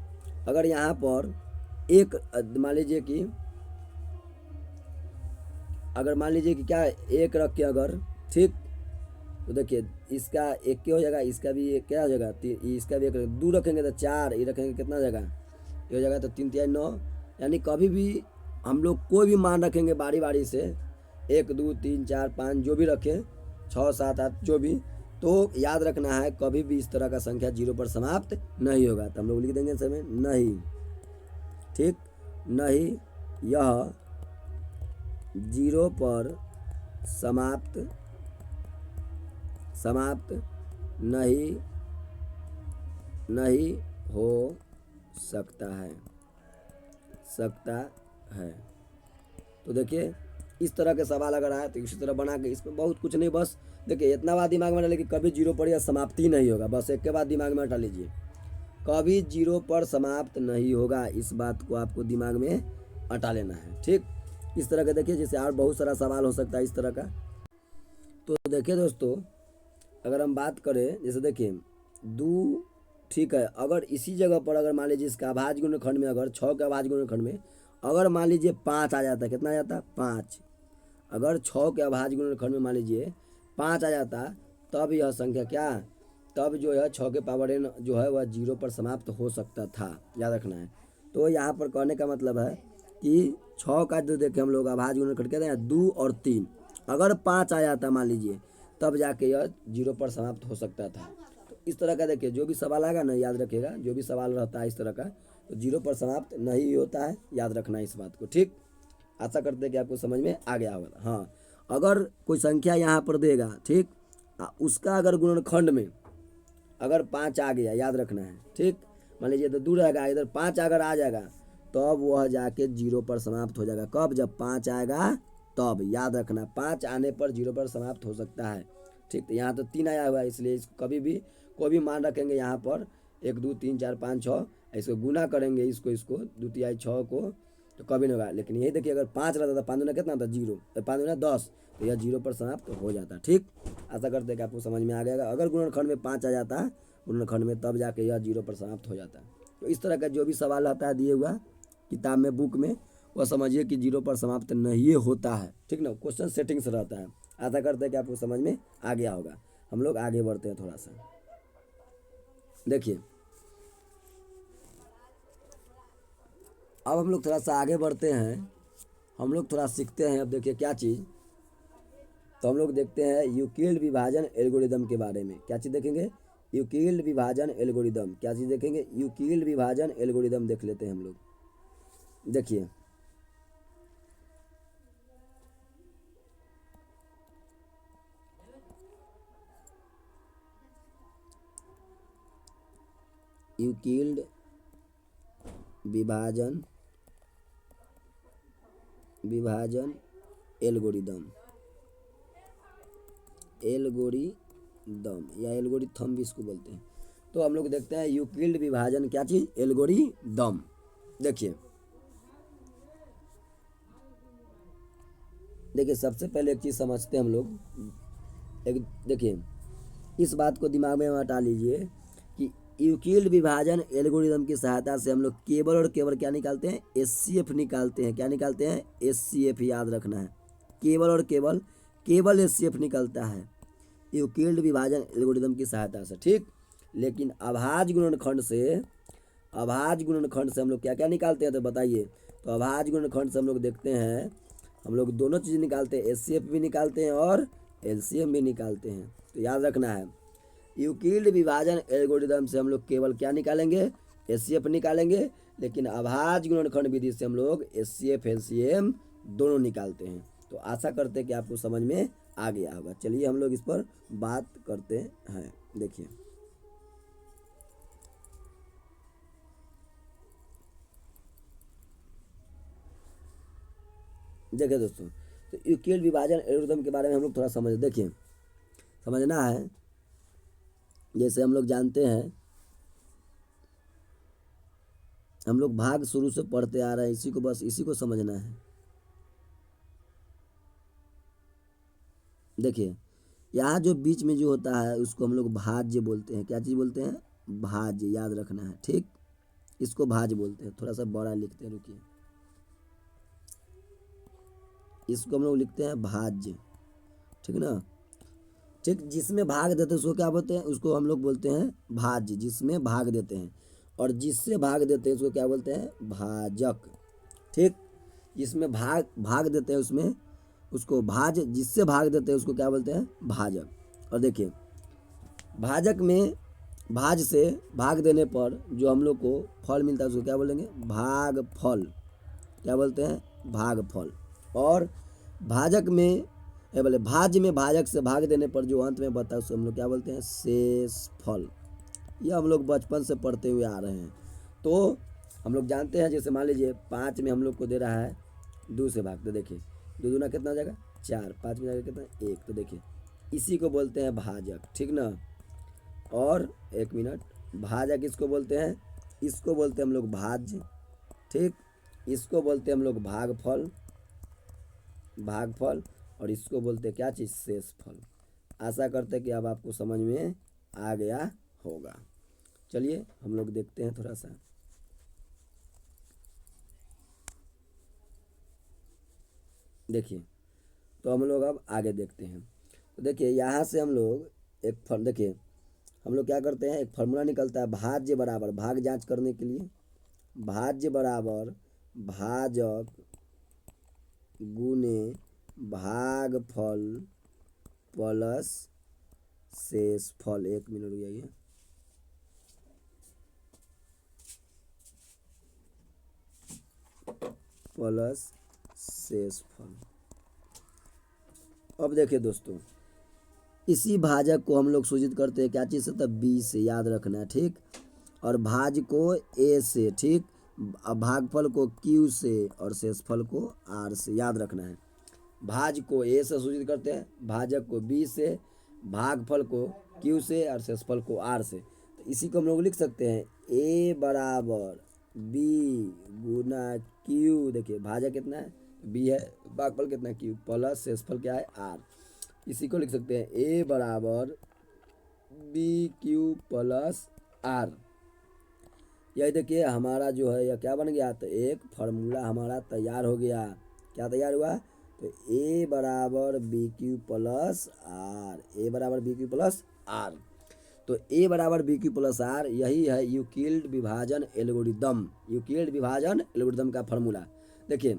अगर यहाँ पर एक मान लीजिए कि क्या एक रख के अगर, ठीक, तो देखिए इसका 1 क्या हो जाएगा, इसका भी 1 क्या हो जाएगा, इसका भी 1, 2 रखेंगे तो 4, ये रखेंगे कितना हो जाएगा, ये हो जाएगा, तो 3 तिहाई 9। यानी कभी भी हम लोग कोई भी मान रखेंगे बारी से, 1 2 3 4 5 जो भी रखें, 6 7 8 जो भी, तो याद रखना है कभी भी इस तरह का संख्या 0 पर समाप्त नहीं होगा। तो हम लोग लिख देंगे समय नहीं, ठीक, नहीं यह 0 पर समाप्त नहीं हो सकता है। तो देखिए इस तरह के सवाल अगर आए तो इसी तरह बना के, इसमें बहुत कुछ नहीं, बस देखिए इतना बात दिमाग में डालिए कि कभी 0 पर यह समाप्ति नहीं होगा, बस एक के बाद दिमाग में हटा लीजिए, कभी 0 पर समाप्त नहीं होगा, इस बात को आपको दिमाग में हटा लेना है, ठीक। इस तरह के देखिए जैसे और बहुत सारा सवाल हो सकता है इस तरह का। तो देखिए दोस्तों अगर हम बात करें, जैसे देखिए 2, ठीक है, अगर इसी जगह पर अगर मान लीजिए इसका अभाज्य गुणनखंड में अगर 6 के अभाज्य गुणनखंड में अगर मान लीजिए 5 आ जाता, कितना आ जाता, 5, अगर 6 के अभाज्य गुणनखंड में मान लीजिए 5 आ जाता, तब यह संख्या क्या, तब जो है 6 के पावर n जो है वह 0 पर समाप्त हो सकता था, याद रखना है। तो यहाँ पर कहने का मतलब है कि 6 का जो देखे हम लोग अभाज्य गुणनखंड कहते हैं 2 और 3, अगर 5 आ जाता मान लीजिए तब जाके यह 0 पर समाप्त हो सकता था। तो इस तरह का देखिए जो भी सवाल आएगा ना, याद रखिएगा, जो भी सवाल रहता है इस तरह का तो 0 पर समाप्त नहीं होता है, याद रखना इस बात को, ठीक। आशा करते हैं कि आपको समझ में आ गया होगा। हाँ, अगर कोई संख्या यहाँ पर देगा, ठीक, उसका अगर गुणनखंड में अगर 5 आ गया, याद रखना है, ठीक, मान लीजिए तो दूर रहेगा, इधर 5 अगर आ जाएगा तब वह जाके 0 पर समाप्त हो जाएगा। कब? जब 5 आएगा तब, याद रखना 5 आने पर 0 पर समाप्त हो सकता है, ठीक। तो यहाँ तो 3 आया हुआ है, इसलिए इसको कभी भी कोई भी मान रखेंगे यहाँ पर 1 2 3 4 5 6, इसको गुना करेंगे, इसको 2 3 6 को, तो कभी नहीं होगा। लेकिन यही देखिए अगर 5 रहता था, 5 दूना कितना था 0, 5 दूना 10, तो यह 0 पर समाप्त हो जाता, ठीक। आशा करते हैं कि आपको समझ में आ गया। अगर गुणनखंड में 5 आ जाता गुणनखंड में, तब जाके यह 0 पर समाप्त हो जाता है। तो इस तरह का जो भी सवाल आता है दिए हुआ किताब में, बुक में, वह समझिए कि 0 पर समाप्त नहीं होता है, ठीक ना। क्वेश्चन सेटिंग से रहता है। आशा करते हैं कि आपको समझ में आ गया होगा। हम लोग आगे बढ़ते हैं थोड़ा सा, देखिए अब हम लोग थोड़ा सा आगे बढ़ते हैं, हम लोग थोड़ा सीखते हैं। अब देखिए क्या चीज़, तो हम लोग देखते हैं यूक्लिड विभाजन एल्गोरिदम के बारे में। क्या चीज़ देखेंगे? यूक्लिड विभाजन एल्गोरिदम। क्या चीज़ देखेंगे? यूक्लिड विभाजन एल्गोरिदम देख लेते हैं हम लोग। देखिए यूक्लिड विभाजन एल्गोरिदम या एल्गोरिथम भी इसको बोलते हैं। तो हम लोग देखते हैं यूक्लिड विभाजन, क्या चीज़? एल्गोरिदम। देखिए सबसे पहले एक चीज़ समझते हैं हम लोग। एक देखिए इस बात को दिमाग में हटा लीजिए कि यूक्लिड विभाजन एल्गोरिदम की सहायता से हम लोग केवल और केवल क्या निकालते हैं? एचसीएफ निकालते हैं। क्या निकालते हैं? एचसीएफ, याद रखना है। केवल और केवल एचसीएफ निकलता है यूक्लिड विभाजन एल्गोरिदम की सहायता से, ठीक। लेकिन अभाज्य गुणनखंड से हम लोग क्या क्या निकालते हैं, तो बताइए। तो अभाज्य गुणनखंड से हम लोग देखते हैं, हम लोग दोनों चीज़ निकालते हैं, एचसीएफ भी निकालते हैं और एलसीएम भी निकालते हैं। तो याद रखना है यूक्लिड विभाजन एल्गोरिदम से हम लोग केवल क्या निकालेंगे? एचसीएफ निकालेंगे। लेकिन अभाज्य गुणनखंड विधि से हम लोग एचसीएफ एलसीएम दोनों निकालते हैं। तो आशा करते हैं कि आपको समझ में आ गया होगा। चलिए हम लोग इस पर बात करते हैं। देखिए दोस्तों, तो यूक्लिड विभाजन एल्गोरिदम के बारे में हम लोग थोड़ा देखिए समझना है। जैसे हम लोग जानते हैं, हम लोग भाग शुरू से पढ़ते आ रहे हैं, इसी को समझना है। देखिए यहाँ जो बीच में जो होता है उसको हम लोग भाज्य बोलते हैं। क्या चीज़ बोलते हैं? भाज्य, याद रखना है, ठीक। इसको भाज्य बोलते हैं। थोड़ा सा बड़ा लिखते हैं, रुकिए, इसको हम लोग लिखते हैं भाज्य, ठीक ना, ठीक। जिसमें भाग देते हैं उसको क्या बोलते हैं? उसको हम लोग बोलते हैं भाज्य, जिसमें भाग देते हैं। और जिससे भाग देते हैं उसको क्या बोलते हैं? भाजक, ठीक। जिसमें भाग देते हैं उसमें उसको जिससे भाग देते हैं उसको क्या बोलते हैं? भाजक। और देखिए भाजक में भाज से भाग देने पर जो हम लोग को फल मिलता है उसको क्या बोलेंगे? भाग फल। क्या बोलते हैं? भाग फल। और भाजक में भाज्य में भाजक से भाग देने पर जो अंत में बता है उसको हम लोग क्या बोलते हैं? शेष फल। यह हम लोग बचपन से पढ़ते हुए आ रहे हैं। तो हम लोग जानते हैं, जैसे मान लीजिए 5 में हम लोग को दे रहा है 2 से भाग, तो देखिए 2 दूना कितना हो जाएगा? 4, 5 में जाएगा कितना? 1। तो देखिए इसी को बोलते हैं भाजक, ठीक ना। और एक मिनट, भाजक इसको बोलते हैं, इसको बोलते हैं हम लोग भाज्य, ठीक। इसको बोलते हैं हम लोग भागफल, और इसको बोलते हैं क्या चीज़? शेष फल। आशा करते हैं कि अब आपको समझ में आ गया होगा। चलिए हम लोग देखते हैं थोड़ा सा। देखिए तो हम लोग अब आगे देखते हैं। तो देखिए यहाँ से हम लोग एक फल, देखिए हम लोग क्या करते हैं, एक फार्मूला निकलता है भाज्य बराबर, भाग जांच करने के लिए, भाज्य बराबर भाजक गुने भागफल प्लस शेषफल। 1 मिनट रुक जाइए। प्लस शेषफल। अब देखिए दोस्तों, इसी भाजक को हम लोग सूचित करते हैं क्या चीज़ से, तब बी से, याद रखना है, ठीक। और भाज को ए से, ठीक। भागफल को क्यू से और शेषफल को आर से, याद रखना है। भाज को ए से सूचित करते हैं, भाजक को बी से, भागफल को क्यू से और शेषफल को आर से। तो इसी को हम लोग लिख सकते हैं ए बराबर बी गुना क्यू। देखिए भाजक कितना है, बी है, भागफल कितना है, क्यू, प्लस शेषफल क्या है, आर। इसी को लिख सकते हैं ए बराबर बी क्यू प्लस आर। यही देखिए हमारा जो है यह क्या बन गया, तो एक फार्मूला हमारा तैयार हो गया। क्या तैयार हुआ, तो ए बराबर बी क्यू प्लस आर, ए बराबर बी क्यू प्लस आर। तो ए बराबर बी क्यू प्लस आर यही है यूक्लिड विभाजन एल्गोरिदम, यूक्लिड विभाजन एल्गोरिदम का फार्मूला। देखिए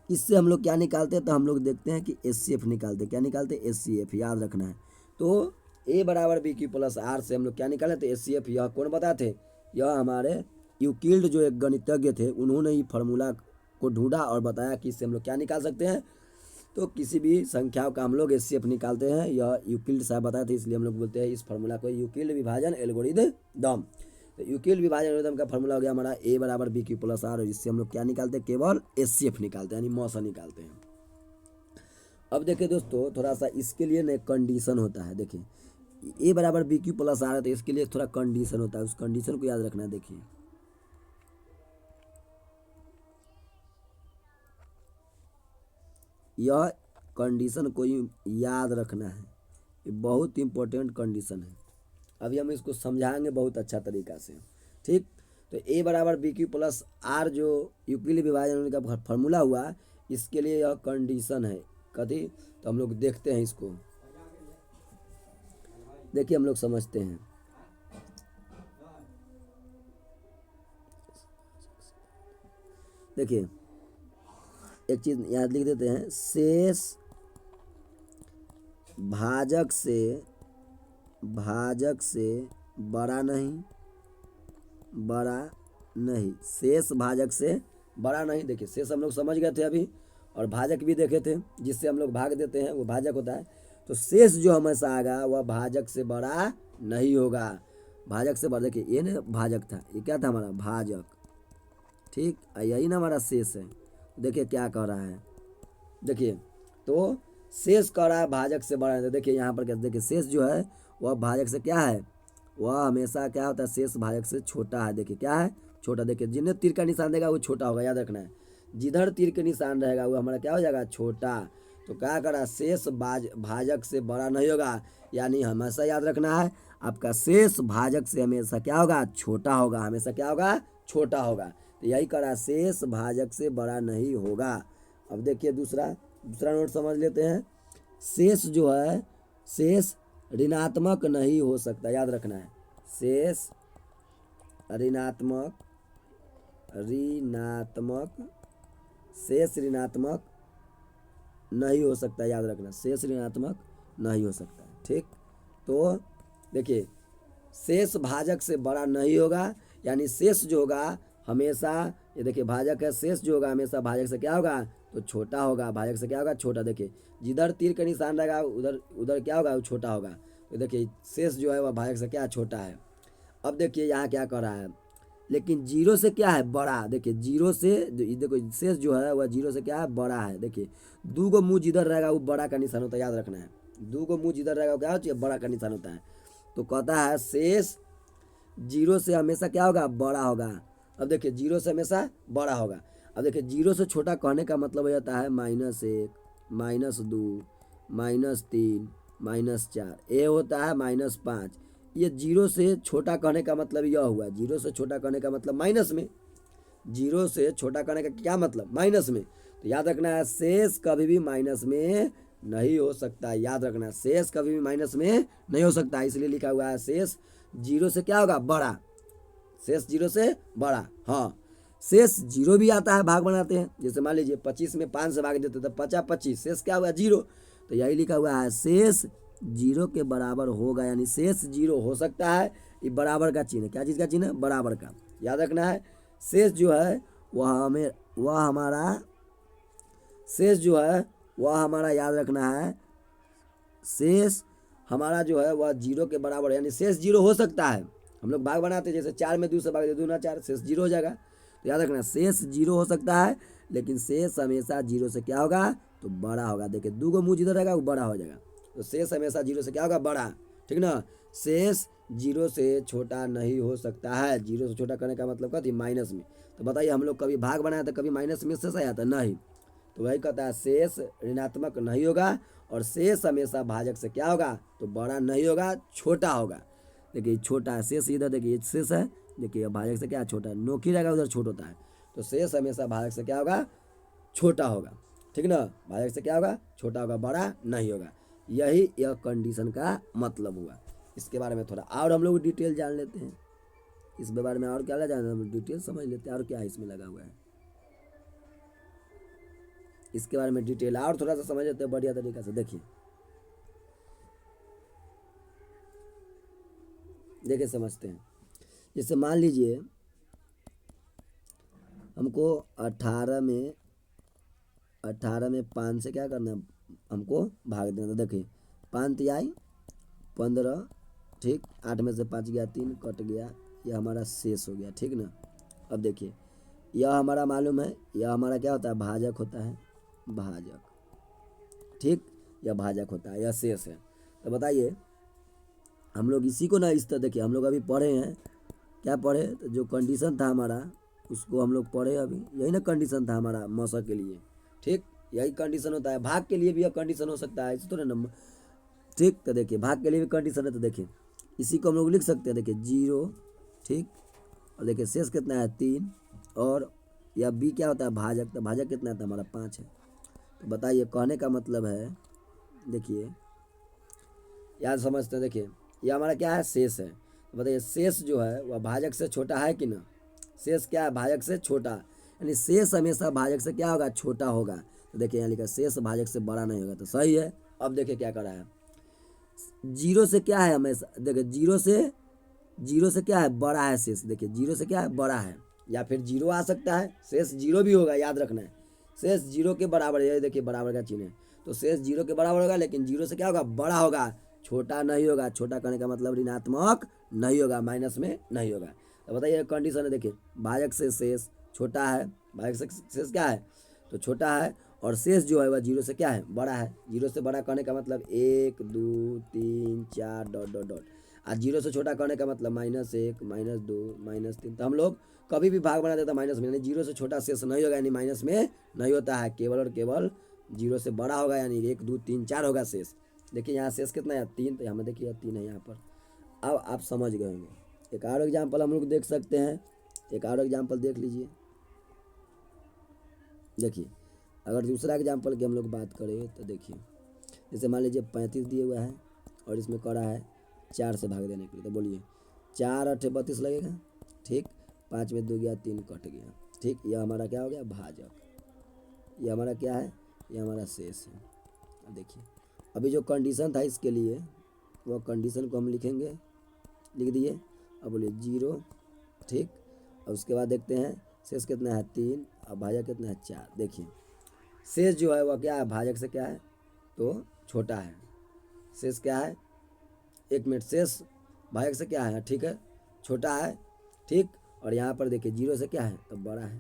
इससे हम लोग क्या निकालते हैं, तो हम लोग देखते हैं कि एचसीएफ निकालते हैं। क्या निकालते हैं, एचसीएफ, याद रखना है। तो ए बराबर बी क्यू प्लस आर से हम लोग क्या निकाले, तो एचसीएफ। यह कौन बताए थे, यह हमारे यूक्लिड जो एक गणितज्ञ थे, उन्होंने ही फार्मूला को ढूंढा और बताया कि इससे हम लोग क्या निकाल सकते हैं। तो किसी भी संख्याओं का हम लोग एचसीएफ निकालते हैं, यह यूक्लिड साहब बताए थे, इसलिए हम लोग बोलते हैं इस फार्मूला को यूक्लिड विभाजन एल्गोरिदम। तो यूक्लिड विभाजन एल्गोरिदम का फार्मूला हो गया हमारा ए बराबर बी क्यू प्लस आर, और इससे हम लोग क्या निकालते हैं, केवल एचसीएफ निकालते हैं, यानी मौसा निकालते हैं। अब देखिए दोस्तों, थोड़ा सा इसके लिए ना कंडीशन होता है। देखिए ए बराबर बी क्यू प्लस आर है, तो इसके लिए थोड़ा कंडीशन होता है, उस कंडीशन को याद रखना है। देखिए यह कंडीशन को याद रखना है, ये बहुत इंपॉर्टेंट कंडीशन है। अभी हम इसको समझाएंगे बहुत अच्छा तरीका से, ठीक। तो ए बराबर बी क्यू प्लस आर जो यूक्लिड विभाजन का फार्मूला हुआ, इसके लिए यह कंडीशन है। कथी, तो हम लोग देखते हैं इसको, देखिए हम लोग समझते हैं। देखिए एक चीज यहाँ लिख देते हैं, शेष भाजक से बड़ा नहीं, शेष भाजक से बड़ा नहीं। देखिए शेष हम लोग समझ गए थे अभी, और भाजक भी देखे थे, जिससे हम लोग भाग देते हैं वो भाजक होता है। तो शेष जो हमेशा आएगा वह भाजक से बड़ा नहीं होगा, भाजक से बड़ा। देखिए ये ना भाजक था, ये क्या था हमारा, भाजक, ठीक। यही ना हमारा शेष है। देखिए क्या कह रहा है, देखिए तो शेष कह रहा है भाजक से बड़ा है। तो देखिए यहाँ पर क्या, देखिए शेष जो है वह भाजक से क्या है, वह हमेशा क्या होता है, शेष भाजक से छोटा है। देखिए क्या है, छोटा। देखिए जिन्हें तीर का निशान देगा वो छोटा होगा, याद रखना है। जिधर तीर का निशान रहेगा वो हमारा क्या हो जाएगा, छोटा। तो क्या करा, शेष भाजक से बड़ा नहीं होगा, यानी हमेशा याद रखना है आपका शेष भाजक से हमेशा क्या होगा, छोटा होगा, हमेशा क्या होगा, छोटा होगा। तो यही करा, शेष भाजक से बड़ा नहीं होगा। अब देखिए दूसरा नोट समझ लेते हैं। शेष जो है, शेष ऋणात्मक नहीं हो सकता, याद रखना है। शेष ऋणात्मक नहीं हो सकता, याद रखना, शेष ऋणात्मक नहीं हो सकता, ठीक। तो देखिए शेष भाजक से बड़ा नहीं होगा, यानी शेष जो होगा हमेशा, ये देखिए भाजक है, शेष जो होगा हमेशा भाजक से क्या होगा, तो छोटा होगा, भाजक से क्या होगा, छोटा। देखिए जिधर तीर का निशान रहेगा उधर क्या होगा, वो छोटा होगा। तो देखिए शेष जो है वह भाजक से क्या छोटा है। अब देखिए यहाँ क्या कर रहा है, लेकिन जीरो से क्या है, बड़ा। देखिए जीरो से, देखो शेष जो है वह जीरो से क्या है, बड़ा है। देखिए दो गो मुँह जिधर रहेगा वो बड़ा का निशान होता है, याद रखना है। दो गो मुँह जिधर रहेगा वो क्या होता है, बड़ा का निशान होता है। तो कहता है शेष जीरो से हमेशा क्या होगा, बड़ा होगा। अब देखिए जीरो से हमेशा बड़ा होगा। अब देखिए जीरो से छोटा कहने का मतलब हो जाता है -1, -2, -3, -4, ये होता है -5। ये जीरो से छोटा कहने का मतलब यह हुआ, जीरो से छोटा कहने का मतलब माइनस में, जीरो से छोटा कहने का क्या मतलब, माइनस में। तो याद रखना है शेष कभी भी माइनस में नहीं हो सकता, याद रखना शेष कभी भी माइनस में नहीं हो सकता, इसलिए लिखा हुआ है शेष जीरो से क्या होगा, बड़ा, शेष जीरो से बड़ा। हाँ, शेष जीरो भी आता है, भाग बनाते हैं, जैसे मान लीजिए 25 में 5 से भाग देते तो 50 25, शेष क्या हुआ, जीरो। तो यही लिखा हुआ है शेष जीरो के बराबर होगा, यानी शेष जीरो हो सकता है। ये बराबर का चिन्ह, क्या चीज़ का चिन्ह, बराबर का, याद रखना है। शेष जो है वह हमारा शेष जो है वह हमारा याद रखना है, शेष हमारा जो है वह जीरो के बराबर, यानी शेष जीरो हो सकता है। हम लोग भाग बनाते हैं, जैसे 4 में 2 से भाग दे, 2 ना 4, शेष जीरो हो जाएगा। तो याद रखना शेष जीरो हो सकता है, लेकिन शेष हमेशा जीरो से क्या होगा, तो बड़ा होगा। देखिए 2 को मुँह जिधर रहेगा वो बड़ा हो जाएगा, तो शेष हमेशा जीरो से क्या होगा, बड़ा, ठीक ना। शेष जीरो से छोटा नहीं हो सकता है, जीरो से छोटा करने का मतलब क्या थी, माइनस में। तो बताइए हम लोग कभी भाग बनाया था, कभी माइनस में शेष आया था, नहीं। तो वही कहता है शेष ऋणात्मक नहीं होगा, और शेष हमेशा भाजक से क्या होगा, तो बड़ा नहीं होगा, छोटा होगा। देखिए छोटा है शेष, इधर देखिए शेष है, देखिए भाजक से क्या छोटा है, नोकी रहेगा उधर छोटा होता है, तो शेष हमेशा भाजक से क्या होगा, छोटा होगा, ठीक ना। भाजक से क्या होगा, छोटा होगा, बड़ा नहीं होगा। यही यह कंडीशन का मतलब हुआ। इसके बारे में थोड़ा और हम लोग डिटेल जान लेते हैं, इस बारे में और क्या जाना, हम डिटेल समझ लेते हैं और क्या इसमें लगा हुआ है, इसके बारे में डिटेल और थोड़ा सा समझ लेते हैं बढ़िया तरीका से। देखिए समझते हैं। जैसे मान लीजिए हमको 18 में 5 से क्या करना है, हमको भाग देना। तो देखिए 5 तिहाई 15, ठीक, 8 में से 5 गया, 3 कट गया, यह हमारा शेष हो गया, ठीक ना। अब देखिए यह हमारा मालूम है, यह हमारा क्या होता है, भाजक होता है, भाजक, ठीक, यह भाजक होता है, यह शेष है। तो बताइए हम लोग इसी को ना इस तरह, देखिए हम लोग अभी पढ़े हैं, क्या पढ़े, तो जो कंडीशन था हमारा उसको हम लोग पढ़े अभी, यही ना कंडीशन था हमारा मौसा के लिए, ठीक, यही कंडीशन होता है। भाग के लिए भी यह कंडीशन हो सकता है, इसी तो नंबर, ठीक। तो देखिए भाग के लिए भी कंडीशन है, तो देखिए इसी को हम लोग लिख सकते हैं, देखिए 0, ठीक, और देखिए शेष कितना है 3, और यह बी क्या होता है, भाजक, तो भाजक कितना था हमारा 5 है। तो बताइए कहने का मतलब है, देखिए याद समझते हैं, देखिए यह हमारा क्या है, शेष है। तो बताइए शेष जो है वह भाजक से छोटा है कि ना, शेष क्या है, भाजक से छोटा, यानी शेष हमेशा भाजक से क्या होगा, छोटा होगा। तो देखिए यहाँ लिखा शेष भाजक से बड़ा नहीं होगा, तो सही है। अब देखिए क्या कर रहा है, जीरो से क्या है हमेशा, देखिए जीरो से क्या है, बड़ा है शेष, देखिए जीरो से क्या है, बड़ा है, या फिर जीरो आ सकता है, शेष जीरो भी होगा, याद रखना है शेष जीरो के बराबर, ये देखिए बराबर का चिन्ह है, तो शेष जीरो के बराबर होगा, लेकिन जीरो से क्या होगा, बड़ा होगा, छोटा नहीं होगा। छोटा करने का मतलब ऋणात्मक नहीं होगा, माइनस में नहीं होगा। तो बताइए कंडीशन है, देखिए भाजक से शेष छोटा है, भाजक से शेष क्या है, तो छोटा है, और शेष जो है वह जीरो से क्या है, बड़ा है। जीरो से बड़ा करने का मतलब 1 2 3 4 डॉट डॉट डॉट, और जीरो से छोटा करने का मतलब -1 -2 -3। तो हम लोग कभी भी भाग बना देता माइनस में, यानी जीरो से छोटा शेष नहीं होगा, यानी माइनस में नहीं होता है, केवल और केवल जीरो से बड़ा होगा, यानी 1 2 3 4 होगा शेष। देखिए यहाँ शेष कितना है, 3, तो हमें देखिए 3 है यहाँ पर। अब आप समझ गए होंगे। एक और एग्जाम्पल हम लोग देख सकते हैं, एक और एग्जाम्पल देख लीजिए। देखिए अगर दूसरा एग्जाम्पल की हम लोग बात करें तो देखिए जैसे मान लीजिए 35 दिए हुआ है, और इसमें करा है 4 से भाग देने के लिए, तो बोलिए 4 8 32 लगेगा, ठीक, 5 में 2 गया, 3 कट गया, ठीक, यह हमारा क्या हो गया, भाजक, यह हमारा क्या है, यह हमारा शेष है। अब देखिए अभी जो कंडीशन था इसके लिए, वह कंडीशन को हम लिखेंगे, लिख दिए। अब बोलिए 0, ठीक, और उसके बाद देखते हैं शेष कितना है 3, और भाजक कितना है 4। देखिए शेष जो है वह क्या है, भाजक से क्या है, तो छोटा है। शेष क्या है, 1 मिनट, शेष भाजक से क्या है, ठीक है, छोटा है, ठीक, और यहाँ पर देखिए 0 से क्या है, तो बड़ा है।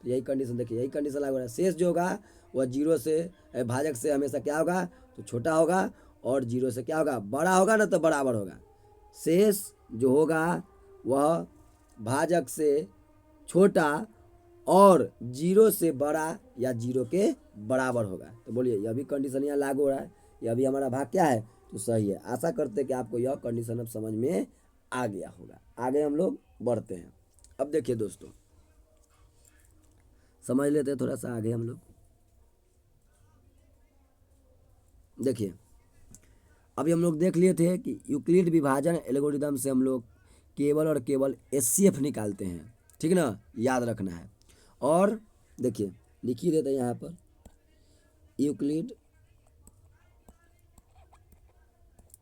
तो यही कंडीशन, देखिए यही कंडीशन लागू है, शेष जो होगा वह 0 से भाजक से हमेशा क्या होगा, तो छोटा होगा, और 0 से क्या होगा, बड़ा होगा ना, तो बराबर होगा। शेष जो होगा वह भाजक से छोटा और 0 से बड़ा या 0 के बराबर होगा। तो बोलिए यह भी कंडीशन यहाँ लागू हो रहा है, यह भी हमारा भाग क्या है, तो सही है। आशा करते हैं कि आपको यह कंडीशन अब समझ में आ गया होगा। आगे हम लोग बढ़ते हैं। अब देखिए दोस्तों समझ लेते हैं थोड़ा सा आगे हम लोग। देखिए अभी हम लोग देख लिए थे कि यूक्लिड विभाजन एल्गोरिदम से हम लोग केवल और केवल एचसीएफ निकालते हैं, ठीक ना, याद रखना है। और देखिए लिख ही देते हैं यहाँ पर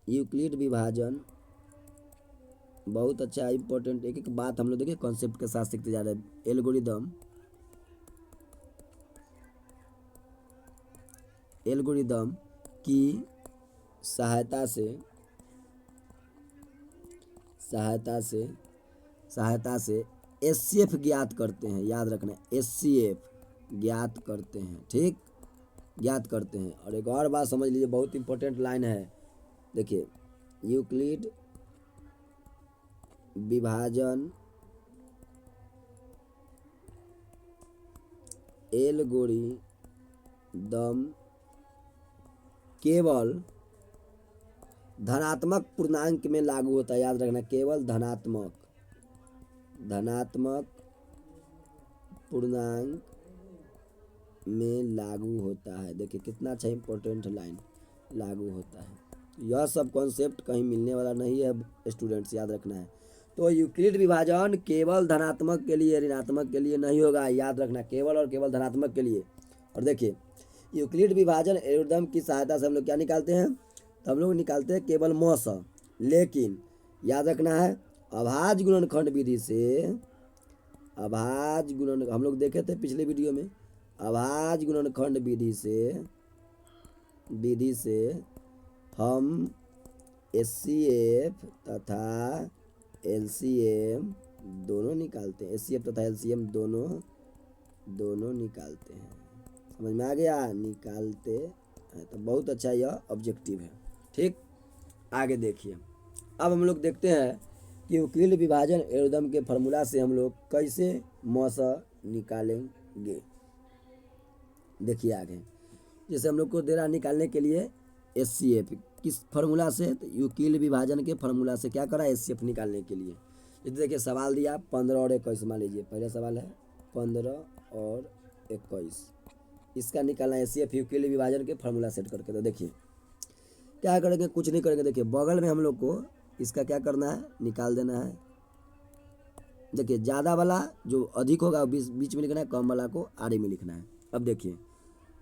यूक्लिड विभाजन बहुत अच्छा इंपॉर्टेंट, एक एक बात हम लोग देखिए कॉन्सेप्ट के साथ सीखते जा रहे हैं। एल्गोरिदम की सहायता से एचसीएफ ज्ञात करते हैं, याद रखना एचसीएफ ज्ञात करते हैं, ठीक, ज्ञात करते हैं। और एक और बात समझ लीजिए, बहुत इंपॉर्टेंट लाइन है, देखिए यूक्लिड विभाजन एल्गोरिदम केवल धनात्मक पूर्णांक में लागू होता है, याद रखना, केवल धनात्मक पूर्णांक में लागू होता है। देखिए कितना अच्छा इंपॉर्टेंट लाइन, लागू होता है। यह सब कॉन्सेप्ट कहीं मिलने वाला नहीं है स्टूडेंट्स, याद रखना है। तो यूक्लिड विभाजन केवल धनात्मक के लिए, ऋणात्मक के लिए नहीं होगा, याद रखना, केवल और केवल धनात्मक के लिए। और देखिए यूक्लिड विभाजन एल्गोरिदम की सहायता से हम लोग क्या निकालते हैं, तो हम लोग निकालते हैं केवल मौस। लेकिन याद रखना है अभाज्य गुणनखंड विधि से, हम लोग देखे थे पिछले वीडियो में, अभाज्य गुणनखंड विधि से हम एचसीएफ तथा एलसीएम दोनों निकालते हैं, एचसीएफ तथा एलसीएम दोनों निकालते हैं। समझ में आ गया, निकालते हैं। तो बहुत अच्छा यह ऑब्जेक्टिव है, ठीक। आगे देखिए, अब हम लोग देखते हैं कि यूक्लिड विभाजन एल्गोरिदम के फार्मूला से हम लोग कैसे मौस निकालेंगे। देखिए आगे, जैसे हम लोग को दे रहा निकालने के लिए एचसीएफ, किस फार्मूला से, तो यूक्लिड विभाजन के फार्मूला से क्या करा, एचसीएफ निकालने के लिए। जैसे देखिए सवाल दिया 15 और 21, मान लीजिए पहला सवाल है 15 और 21, इसका निकालना एचसीएफ यूक्लिड विभाजन के फार्मूला सेट करके। तो देखिए क्या करेंगे, कुछ नहीं करेंगे, देखिए बगल में हम लोग को इसका क्या करना है, निकाल देना है। देखिए ज़्यादा वाला जो अधिक होगा बीच में लिखना है, कम वाला को आड़े में लिखना है। अब देखिए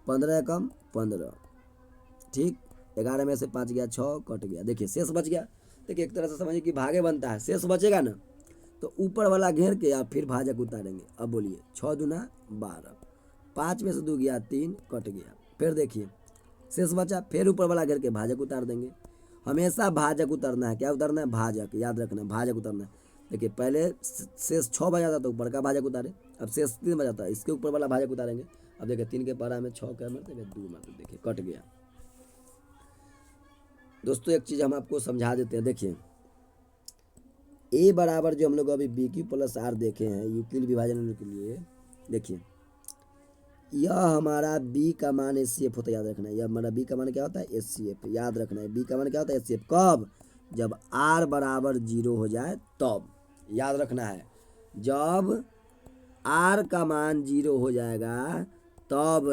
15 कम 15, ठीक, 11 में से 5 गया, 6 कट गया, देखिए शेष बच गया। देखिए एक तरह से समझिए कि भागे बनता है, शेष बचेगा ना, तो ऊपर वाला घेर के या फिर भाजक उतारेंगे। अब बोलिए 6 दूना 12, 5 में से 2 गया 3, कट गया। फिर देखिए शेष बचा, फिर ऊपर वाला घेर के भाजक उतार देंगे। हमेशा भाजक उतरना है, क्या उतरना है, भाजक, याद रखना है भाजक उतरना है। देखिए पहले शेष 6 बजा था तो ऊपर का भाजक उतारे, अब शेष 3 बजा था, इसके ऊपर वाला भाजक उतारेंगे। अब देखिए 3 के पारा में 6 क्या मारते, 2 मारते, देखिए कट गया। दोस्तों एक चीज़ हम आपको समझा देते हैं, देखिए ए बराबर जो हम लोग अभी बी क्यू प्लस आर देखे हैं यूक्लिड विभाजन के लिए, देखिए यह हमारा बी का मान एचसीएफ होता है, याद रखना है। यह हमारा बी का मान क्या होता है, एचसीएफ, याद रखना है। बी का मान क्या होता है, एचसीएफ, कब, जब आर बराबर 0 हो जाए तब, याद रखना है। जब आर का मान 0 हो जाएगा तब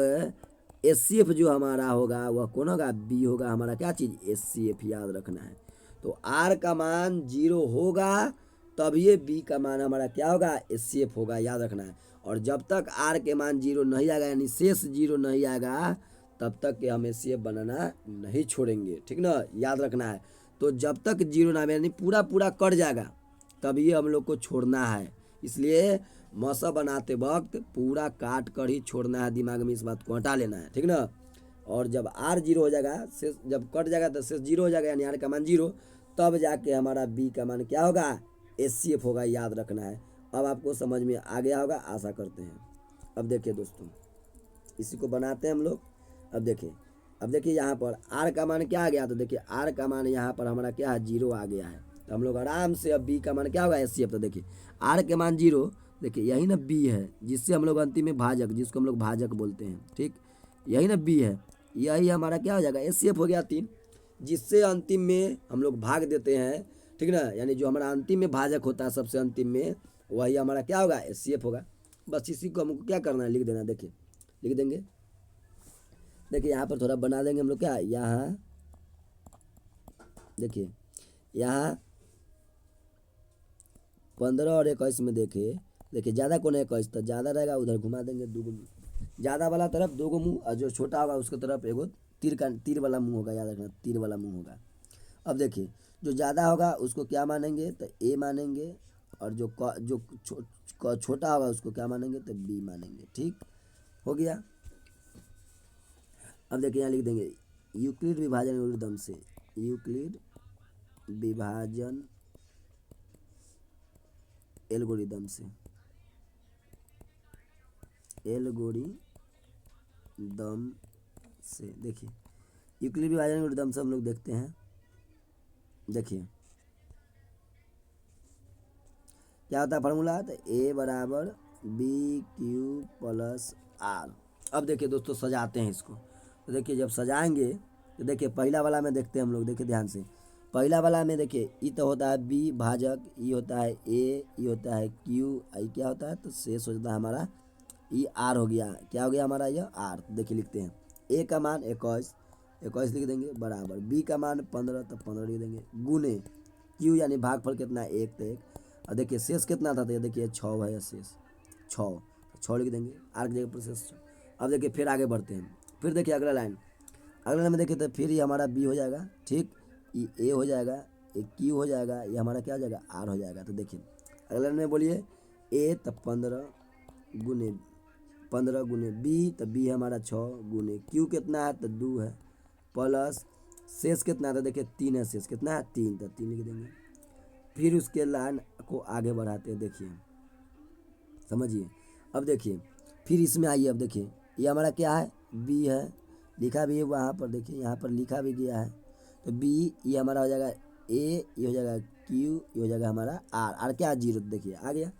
एचसीएफ जो हमारा होगा वह कौन होगा, बी होगा, हमारा क्या चीज़, एचसीएफ, याद रखना है। तो आर का मान 0 होगा तब ये बी का मान हमारा क्या होगा, एचसीएफ होगा, याद रखना है। और जब तक आर के मान 0 नहीं आएगा, यानी शेष 0 नहीं आएगा, तब तक के हम एचसीएफ बनाना नहीं छोड़ेंगे, ठीक ना, याद रखना है। तो जब तक 0 ना आए, यानी पूरा कट जाएगा, तब ये हम लोग को छोड़ना है। इसलिए मौसा बनाते वक्त पूरा काट कर ही छोड़ना है, दिमाग में इस बात को हटा लेना है, ठीक ना। और जब आर 0 हो जाएगा, शेष जब कट जाएगा तो शेष 0 हो जाएगा, यानी आर का मान 0, तब जाके हमारा बी का मान क्या होगा, एचसीएफ होगा, याद रखना है। अब आपको समझ में आ गया होगा, आशा करते हैं। अब देखिए दोस्तों, इसी को बनाते हैं हम लोग। अब देखिए यहाँ पर आर का मान क्या आ गया, तो देखिए आर का मान यहाँ पर हमारा क्या है, 0 आ गया है। तो हम लोग आराम से अब बी का मान क्या होगा, एचसीएफ। तो देखिए आर के मान 0, देखिए यही ना बी है, जिससे हम लोग अंतिम में भाजक, जिसको हम लोग भाजक बोलते हैं, ठीक, यही ना बी है, यही हमारा क्या हो जाएगा, एचसीएफ हो गया 3, जिससे अंतिम में हम लोग भाग देते हैं, ठीक ना, यानी जो हमारा अंतिम में भाजक होता है सबसे अंतिम में, वही हमारा क्या होगा, एचसीएफ होगा। बस इसी को हमको क्या करना है, लिख देना। देखिए लिख देंगे देखिए यहाँ पर थोड़ा बना देंगे हम लोग क्या, यहाँ देखिए यहाँ 15 और 21 में देखिए ज़्यादा कौन है, 21 तो ज़्यादा रहेगा, उधर घुमा देंगे दो मुँह, ज़्यादा वाला तरफ दो मुँह और जो छोटा होगा उसके तरफ एगो तीर वाला मुँह होगा, याद रखना तीर वाला मुँह होगा। अब देखिए जो ज़्यादा होगा उसको क्या मानेंगे तो ए मानेंगे, और छोटा होगा उसको क्या मानेंगे तो बी मानेंगे। ठीक हो गया। अब देखिए यहाँ लिख देंगे यूक्लिड विभाजन एल्गोरिदम से, यूक्लिड विभाजन एल्गोरिदम से, एल्गोरिदम से देखिए यूक्लिड विभाजन एल्गोरिदम से हम लोग देखते हैं। देखिए क्या होता है फार्मूला, तो ए बराबर बी क्यू प्लस आर। अब देखिए दोस्तों सजाते हैं इसको, तो देखिए जब सजाएंगे तो देखिए पहला वाला में देखते हैं हम लोग, देखिए ध्यान से पहला वाला में देखिए ई तो होता है बी भाजक, ई होता है ए, ई होता है क्यू, आई क्या होता है तो शेष हो जाता है हमारा ई आर हो गया। क्या हो गया हमारा यह आर। देखिए लिखते हैं ए का मान 21 लिख देंगे बराबर बी का मान 15 तो 15 लिख देंगे गुने क्यू यानी भागफल कितना 1 तो 1, और देखिए शेष कितना था तो देखिए 6 है शेष 6 लिख देंगे आर की जगह पर शेष 6। अब देखिए फिर आगे बढ़ते हैं, फिर देखिए अगला लाइन में देखिए तो फिर ये हमारा बी हो जाएगा, ठीक ये ए हो जाएगा, ये क्यू हो जाएगा, ये हमारा क्या हो जाएगा आर हो जाएगा। तो देखिए अगला लाइन में बोलिए ए तो 15 गुने बी तो बी हमारा 6 गुने क्यू कितना है तो 2 है, प्लस शेष कितना था देखिए 3 है, शेष कितना है 3 तो 3 लिख देंगे। फिर उसके लाइन को आगे बढ़ाते हैं, देखिए समझिए। अब देखिए फिर इसमें आइए, अब देखिए ये हमारा क्या है बी है, लिखा भी है वहाँ पर, देखिए यहाँ पर लिखा भी गया है। तो बी ये हमारा हो जाएगा ए, ये हो जाएगा क्यू, ये हो जाएगा हमारा आर क्या 0, देखिए आ गया।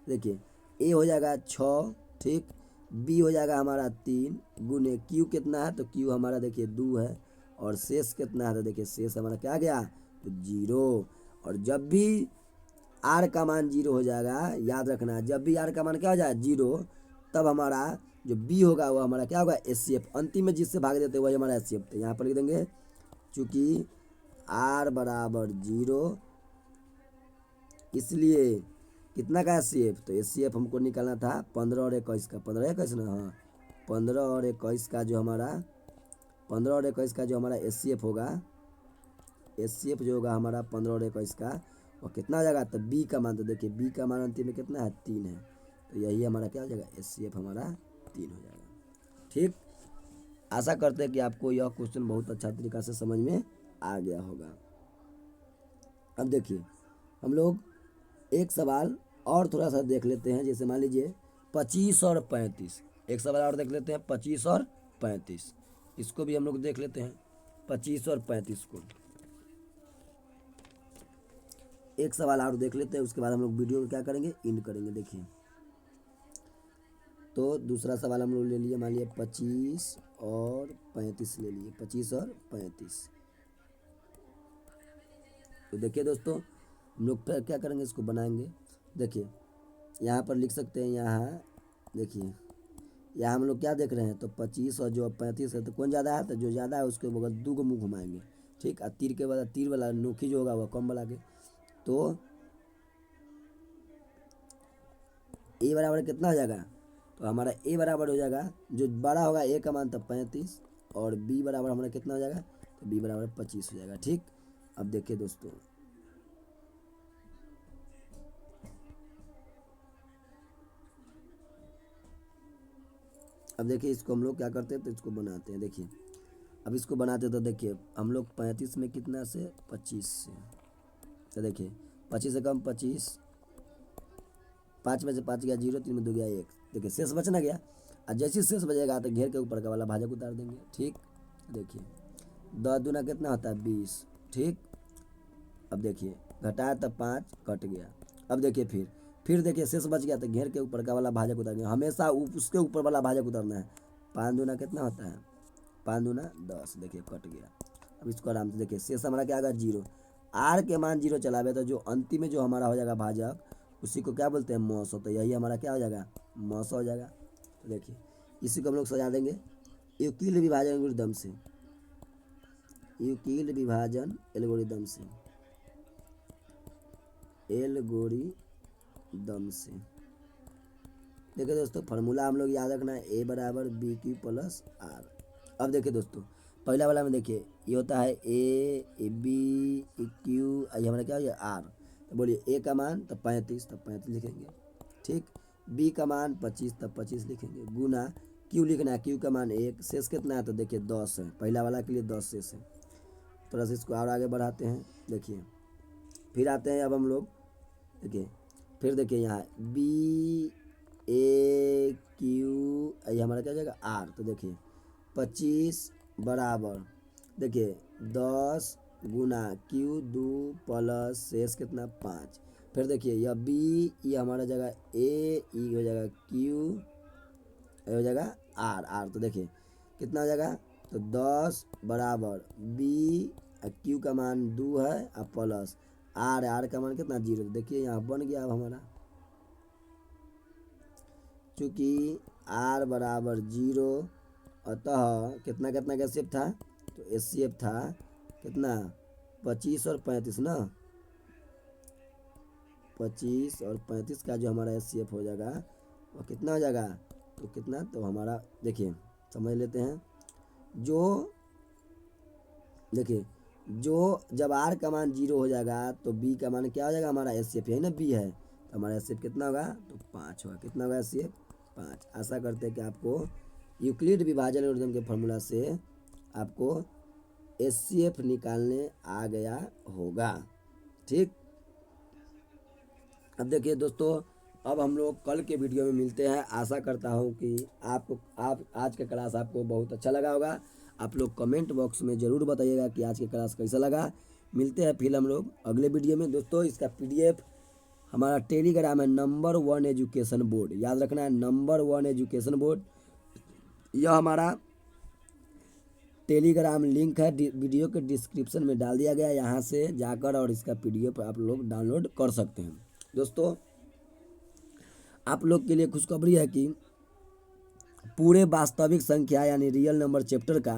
देखिए ए हो जाएगा 6, ठीक बी हो जाएगा हमारा 3 गुने क्यू कितना है तो क्यू हमारा देखिए 2 है, और शेष कितना है तो देखिए शेष हमारा क्या गया तो 0। और जब भी आर का मान 0 हो जाएगा, याद रखना जब भी आर का मान क्या हो जाए 0, तब हमारा जो बी होगा वो हमारा क्या होगा एचसीएफ, अंतिम में जिससे भाग देते वही हमारा एचसीएफ। तो यहाँ पर लिख देंगे चूँकि आर बराबर 0 इसलिए कितना का एचसीएफ, तो एचसीएफ हमको निकालना था 15 और 21 का, 15 21 ना, हाँ 15 और 21 का जो हमारा 15 और 21 का जो हमारा एचसीएफ होगा, एचसीएफ जो होगा हमारा 15 और 21 का वो कितना हो जाएगा तो बी का मान, तो देखिए बी का मान अंतिम में कितना है 3 है, तो यही हमारा क्या हो जाएगा एचसीएफ हमारा 3 हो जाएगा। ठीक, आशा करते हैं कि आपको यह क्वेश्चन बहुत अच्छा तरीका से समझ में आ गया होगा। अब देखिए हम लोग एक सवाल और थोड़ा सा देख लेते हैं, जैसे मान लीजिए 25 और 35, एक सवाल और देख लेते हैं 25 और 35, इसको भी हम लोग देख लेते हैं 25 और 35 को, एक सवाल और देख लेते हैं, उसके बाद हम लोग वीडियो को क्या करेंगे एंड करेंगे। देखिए तो दूसरा सवाल हम लोग ले लिए, मान लिए 25 और 35 ले लिए, 25 और 35। तो देखिए दोस्तों हम लोग फिर क्या करेंगे इसको बनाएंगे। देखिए यहाँ पर लिख सकते हैं, यहाँ देखिए यहाँ हम लोग क्या देख रहे हैं तो 25 और जो 35 है तो कौन ज़्यादा है, तो जो ज़्यादा है उसके बगल 2 को मुँह घुमाएंगे, ठीक। और तीर के बाद तीर वाला नोखी जो होगा वह कम वाला के, तो ए बराबर कितना हो जाएगा, तो हमारा ए बराबर हो जाएगा जो बड़ा होगा ए का मान तो 35, और बी बराबर हमारा कितना हो जाएगा तो बी बराबर 25 हो जाएगा। ठीक, अब देखिए दोस्तों अब देखिए इसको हम लोग क्या करते हैं तो इसको बनाते हैं। देखिए अब इसको बनाते तो देखिए हम लोग 35 में कितना से 25 से, तो देखिए 25 से कम 25, 5 में से 5 गया 0, 3 में 2 गया 1, देखिए शेष बचना गया, और जैसे शेष बचेगा तो घेर के ऊपर का वाला भाजक उतार देंगे। ठीक, देखिए 10 दूना कितना होता है 20, ठीक। अब देखिए घटाया तो 5 कट गया, अब देखिए फिर देखिए शेष बच गया तो घेर के ऊपर का वाला भाजक उतार देंगे, हमेशा उसके ऊपर वाला भाजक उतारना है। 5 दूना कितना होता है 5 दूना 10, देखिए कट गया। अब इसको आराम से देखिए शेष हमारा क्या आएगा 0, आर के मान 0 चलावे तो जो अंतिम में जो हमारा हो जाएगा भाजक उसी को क्या बोलते हैं मौसो, तो यही हमारा क्या हो जाएगा मौसो हो जाएगा। तो देखिए इसी को हम लोग सजा देंगे, यूक्लिड विभाजन एल्गोरिदम से, यूक्लिड विभाजन एल्गोरिदम से, एल्गोरिदम से। देखिए दोस्तों फार्मूला हम लोग याद रखना है, ए बराबर बी क्यू प्लस आर। अब देखिए दोस्तों पहला वाला में देखिए ये होता है ए बी क्यू, ये हमारा क्या हो गया आर। तो बोलिए ए का मान तब 35, तब 35 लिखेंगे, ठीक। बी का मान 25, तब 25 लिखेंगे, गुना क्यू लिखना है, क्यू का मान 1, शेष कितना है तो देखिए 10 है, पहला वाला के लिए 10 शेष है। थोड़ा सा इसको और आगे बढ़ाते हैं, देखिए फिर आते हैं अब हम लोग, देखिए फिर देखिए यहाँ बी ए क्यू, ये हमारा क्या हो जाएगा आर। तो देखिए 25 बराबर देखिए 10 गुना क्यू 2 प्लस शेष कितना 5। फिर देखिए यह बी, ये हमारा जगह ए, ई हो जाएगा क्यू, ये हो जाएगा आर। तो देखिए कितना हो जाएगा तो 10 बराबर बी, क्यू का मान 2 है और प्लस आर का मान कितना 0। देखिए यहाँ बन गया अब हमारा, चूँकि आर बराबर 0 अतः कितना कितना का एससीएफ था तो एससीएफ था कितना 25 और 35 ना, 25 और 35 का जो हमारा एससीएफ हो जाएगा वो कितना हो जाएगा तो कितना, तो हमारा देखिए समझ लेते हैं, जो देखिए जो जब आर का मान 0 हो जाएगा तो बी का मान क्या हो जाएगा हमारा एससीएफ, यही ना बी है, तो हमारा एससीएफ कितना होगा तो 5 होगा। कितना होगा एससीएफ 5। आशा करते हैं कि आपको यूक्लिड विभाजन एल्गोरिथम के फार्मूला से आपको एचसीएफ निकालने आ गया होगा, ठीक। अब देखिए दोस्तों अब हम लोग कल के वीडियो में मिलते हैं। आशा करता हूँ कि आप आज का क्लास आपको बहुत अच्छा लगा होगा। आप लोग कमेंट बॉक्स में ज़रूर बताइएगा कि आज का क्लास कैसा लगा। मिलते हैं फिर हम लोग अगले वीडियो में। दोस्तों इसका पीडीएफ हमारा टेलीग्राम है नंबर 1 एजुकेशन बोर्ड, याद रखना है नंबर 1 एजुकेशन बोर्ड। यह हमारा टेलीग्राम लिंक है वीडियो के डिस्क्रिप्शन में डाल दिया गया, यहाँ से जाकर और इसका पीडीएफ आप लोग डाउनलोड कर सकते हैं। दोस्तों आप लोग के लिए खुशखबरी है कि पूरे वास्तविक संख्या यानी रियल नंबर चैप्टर का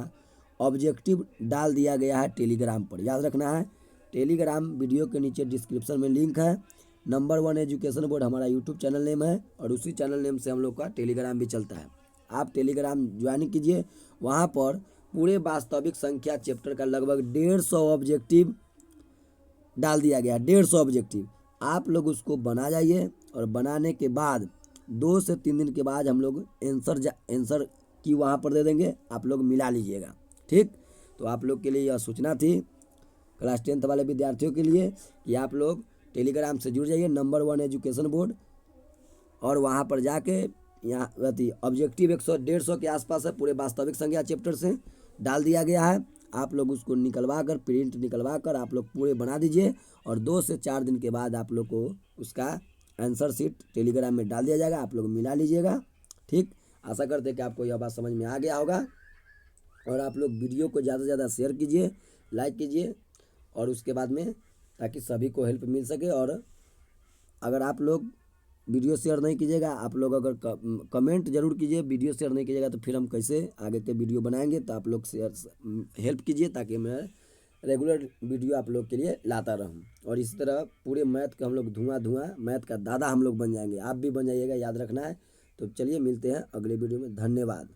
ऑब्जेक्टिव डाल दिया गया है टेलीग्राम पर, याद रखना है। टेलीग्राम वीडियो के नीचे डिस्क्रिप्शन में लिंक है। नंबर 1 एजुकेशन बोर्ड हमारा यूट्यूब चैनल नेम है और उसी चैनल नेम से हम लोग का टेलीग्राम भी चलता है। आप टेलीग्राम ज्वाइन कीजिए, वहाँ पर पूरे वास्तविक संख्या चैप्टर का लगभग 150 ऑब्जेक्टिव डाल दिया गया, 150 ऑब्जेक्टिव। आप लोग उसको बना जाइए और बनाने के बाद 2 से 3 दिन के बाद हम लोग आंसर की वहाँ पर दे देंगे, आप लोग मिला लीजिएगा, ठीक। तो आप लोग के लिए यह सूचना थी क्लास 10th वाले विद्यार्थियों के लिए कि आप लोग टेलीग्राम से जुड़ जाइए नंबर 1 एजुकेशन बोर्ड, और वहाँ पर जाके यहाँ ऑब्जेक्टिव 100-150 के आसपास है, पूरे वास्तविक संख्या चैप्टर से डाल दिया गया है। आप लोग उसको निकलवा कर प्रिंट निकलवा कर आप लोग पूरे बना दीजिए और 2 से 4 दिन के बाद आप लोग को उसका आंसर शीट टेलीग्राम में डाल दिया जाएगा, आप लोग मिला लीजिएगा, ठीक। आशा करते हैं कि आपको यह बात समझ में आ गया होगा और आप लोग वीडियो को ज़्यादा से ज़्यादा शेयर कीजिए, लाइक कीजिए और उसके बाद में ताकि सभी को हेल्प मिल सके। और अगर आप लोग वीडियो शेयर नहीं कीजिएगा, आप लोग अगर कमेंट जरूर कीजिए, वीडियो शेयर नहीं कीजिएगा तो फिर हम कैसे आगे के वीडियो बनाएंगे। तो आप लोग शेयर हेल्प कीजिए ताकि मैं रेगुलर वीडियो आप लोग के लिए लाता रहूं। और इसी तरह पूरे मैथ का हम लोग धुआं मैथ का दादा हम लोग बन जाएंगे, आप भी बन जाइएगा, याद रखना है। तो चलिए मिलते हैं अगले वीडियो में, धन्यवाद।